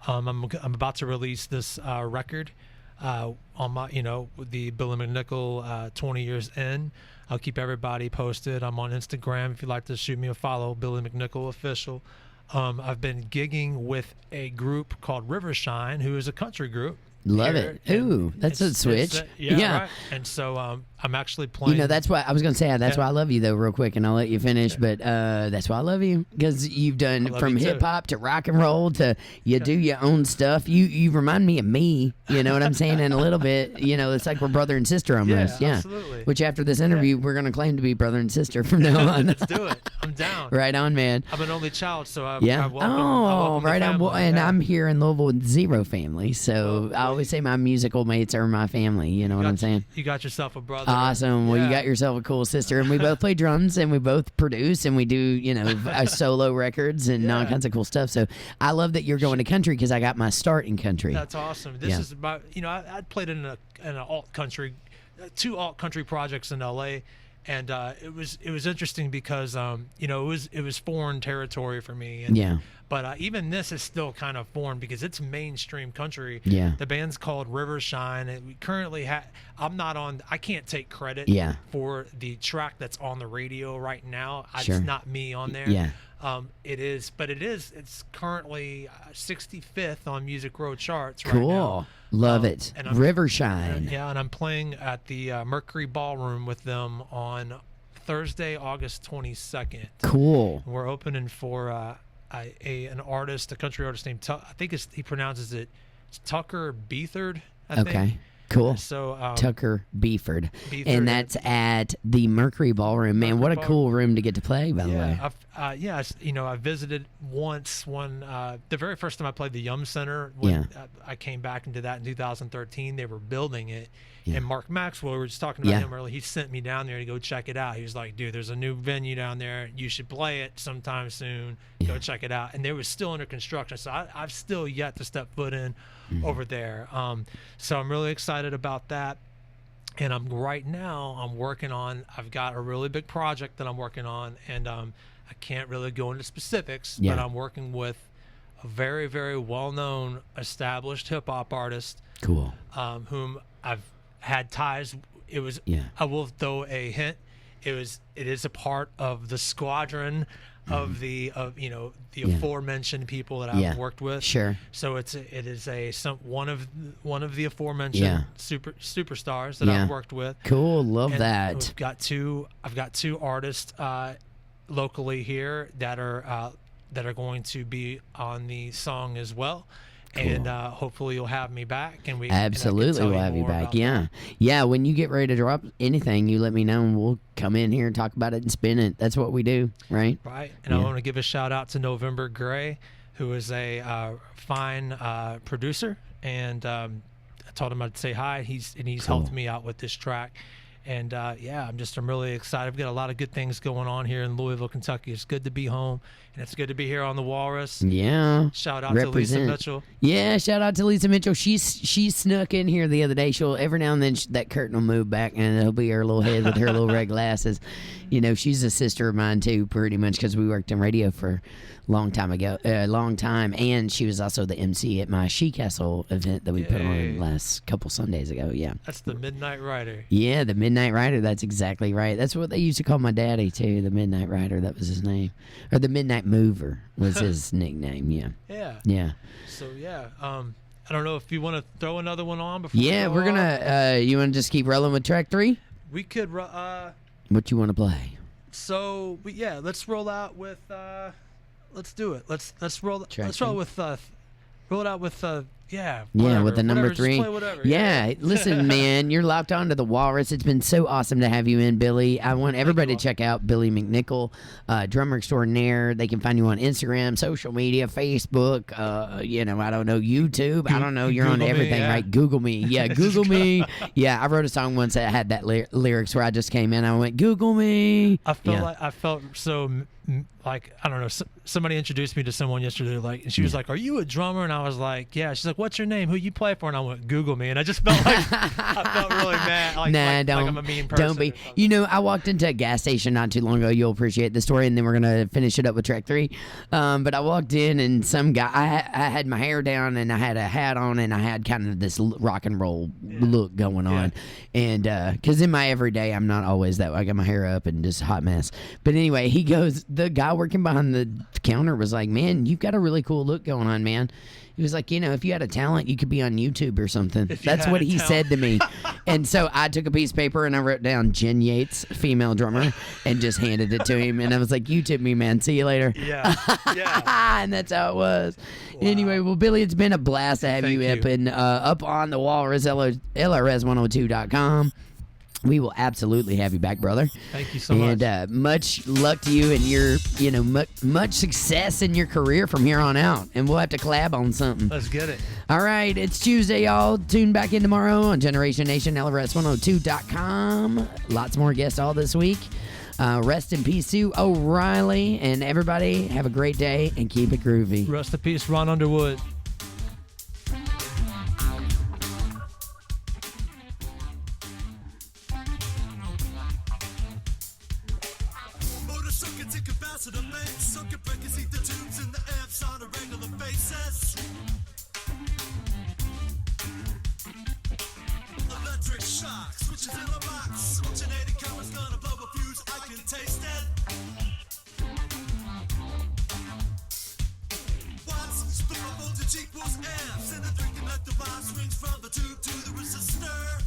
Speaker 2: I'm about to release this record on my, the Billy McNicol 20 years in. I'll keep everybody posted. I'm on Instagram if you'd like to shoot me a follow, Billy McNicol Official. I've been gigging with a group called Rivershine, who is a country group.
Speaker 1: Love it. Ooh, that's a switch.
Speaker 2: Yeah. Right. And so I'm actually playing.
Speaker 1: That's why I was going to say that's why I love you, though, real quick, and I'll let you finish. But that's why I love you, because you've done from hip hop to rock and roll to you do your own stuff. You remind me of me, you know what I'm saying? And a little bit, it's like we're brother and sister almost. Yeah,
Speaker 2: absolutely.
Speaker 1: Which after this interview, we're going to claim to be brother and sister from now on.
Speaker 2: Let's do it. I'm down.
Speaker 1: Right on, man.
Speaker 2: I'm an only child, so I welcome.
Speaker 1: Right on. And I'm here in Louisville with zero family, so I always say my musical mates are my family. You know what I'm saying?
Speaker 2: You got yourself a brother.
Speaker 1: Awesome. Well, you got yourself a cool sister, and we both play drums, and we both produce, and we do, solo records and all kinds of cool stuff. So I love that you're going to country, because I got my start in country.
Speaker 2: That's awesome. This is about, I played in an alt country, 2 alt country projects in LA. And it was interesting because it was foreign territory for me. And, But even this is still kind of foreign because it's mainstream country. Yeah. The band's called Rivershine, and we currently I can't take credit for the track that's on the radio right now. It's not me on there. Yeah. It's currently 65th on Music Row charts right now.
Speaker 1: Cool. Love it. Rivershine.
Speaker 2: And I'm playing at the Mercury Ballroom with them on Thursday, August 22nd.
Speaker 1: Cool.
Speaker 2: We're opening for an artist, a country artist named he pronounces it Tucker Beathard. I think.
Speaker 1: Cool.
Speaker 2: So
Speaker 1: Tucker Beathard. And that's at the Mercury Ballroom. Man, what a cool room to get to play, by the way.
Speaker 2: I visited once the very first time I played the Yum Center. When I came back into that in 2013. They were building it. And Mark Maxwell, we were just talking about him earlier, he sent me down there to go check it out. He was like, dude, there's a new venue down there. You should play it sometime soon. Go check it out. And they was still under construction. So I've still yet to step foot in over there. So I'm really excited about that. And I've got a really big project that I'm working on. And I can't really go into specifics, but I'm working with a very, very well-known, established hip-hop artist.
Speaker 1: Cool.
Speaker 2: Whom I've had ties. I will throw a hint. It is a part of the squadron of the aforementioned people that I've worked with.
Speaker 1: Sure.
Speaker 2: So it is one of the aforementioned superstars that I've worked with.
Speaker 1: Cool. Love that.
Speaker 2: I've got two artists locally here that are going to be on the song as well. Cool. And hopefully you'll have me back, and
Speaker 1: absolutely we'll have you back. Yeah. When you get ready to drop anything, you let me know, and we'll come in here and talk about it and spin it. That's what we do, right?
Speaker 2: Right. And I want to give a shout out to November Gray, who is a fine producer, and I told him I'd say hi. He's helped me out with this track, And yeah, I'm really excited. We've got a lot of good things going on here in Louisville, Kentucky. It's good to be home, and it's good to be here on the Walrus.
Speaker 1: Yeah.
Speaker 2: Shout out to Lisa Mitchell.
Speaker 1: Yeah, shout out to Lisa Mitchell. She snuck in here the other day. She'll every now and then that curtain will move back, and it'll be her little head with her little red glasses. You know, she's a sister of mine too, pretty much, because we worked in radio for long time, and she was also the MC at my She Castle event that we put on last couple Sundays ago. Yeah,
Speaker 2: that's the Midnight Rider.
Speaker 1: Yeah, the Midnight Rider. That's exactly right. That's what they used to call my daddy too. The Midnight Rider. That was his name, or the Midnight Mover was his nickname. Yeah.
Speaker 2: So yeah, I don't know if you want to throw another one on before.
Speaker 1: Yeah, we're gonna. You want to just keep rolling with track 3?
Speaker 2: We could.
Speaker 1: What you want to play?
Speaker 2: So let's roll out with. Let's do it. Let's roll. Let's roll with. Roll it out with. Whatever,
Speaker 1: with the number 3.
Speaker 2: Just play whatever.
Speaker 1: Yeah, listen, man, you're locked on to the Walrus. It's been so awesome to have you in, Billy. I want everybody to check out Billy McNicol, drummer extraordinaire. They can find you on Instagram, social media, Facebook. I don't know, YouTube. I don't know. You're on everything, right? Google me. Yeah, Google me. Yeah, I wrote a song once that had that lyrics where I just came in. I went, Google me.
Speaker 2: I felt so. Like, I don't know, somebody introduced me to someone yesterday, and she was like, "Are you a drummer?" And I was like, "Yeah." She's like, "What's your name? Who you play for?" And I went, "Google me." And I just felt like I felt really mad. Like I'm a mean person.
Speaker 1: Don't be. You know, I walked into a gas station not too long ago. You'll appreciate the story, and then we're gonna finish it up with track 3. But I walked in, and some guy, I had my hair down, and I had a hat on, and I had kind of this rock and roll look going on, and because in my everyday, I'm not always that way. I got my hair up and just a hot mess. But anyway, he goes. The guy working behind the counter was like, "Man, you've got a really cool look going on, man." He was like, "If you had a talent, you could be on YouTube or something." That's what he said to me. And so I took a piece of paper and I wrote down Jyn Yates, female drummer, and just handed it to him. And I was like, "YouTube me, man. See you later."
Speaker 2: Yeah.
Speaker 1: And that's how it was. Wow. Anyway, well, Billy, it's been a blast to have you up and up on the Walrus, LRS102.com. We will absolutely have you back, brother.
Speaker 2: Thank you so much.
Speaker 1: And much luck to you and your, much success in your career from here on out. And we'll have to collab on something.
Speaker 2: Let's get it.
Speaker 1: All right. It's Tuesday, y'all. Tune back in tomorrow on Jyneration Nation, LRS102.com. Lots more guests all this week. Rest in peace to O'Reilly. And everybody, have a great day and keep it groovy.
Speaker 2: Rest in peace, Ron Underwood.
Speaker 3: Electric shock, switches in a box. Alternating current's gonna blow a fuse, I can taste it. Watts, split my voltage equals amps. In the drinking like the vibe swings from the tube to the resistor.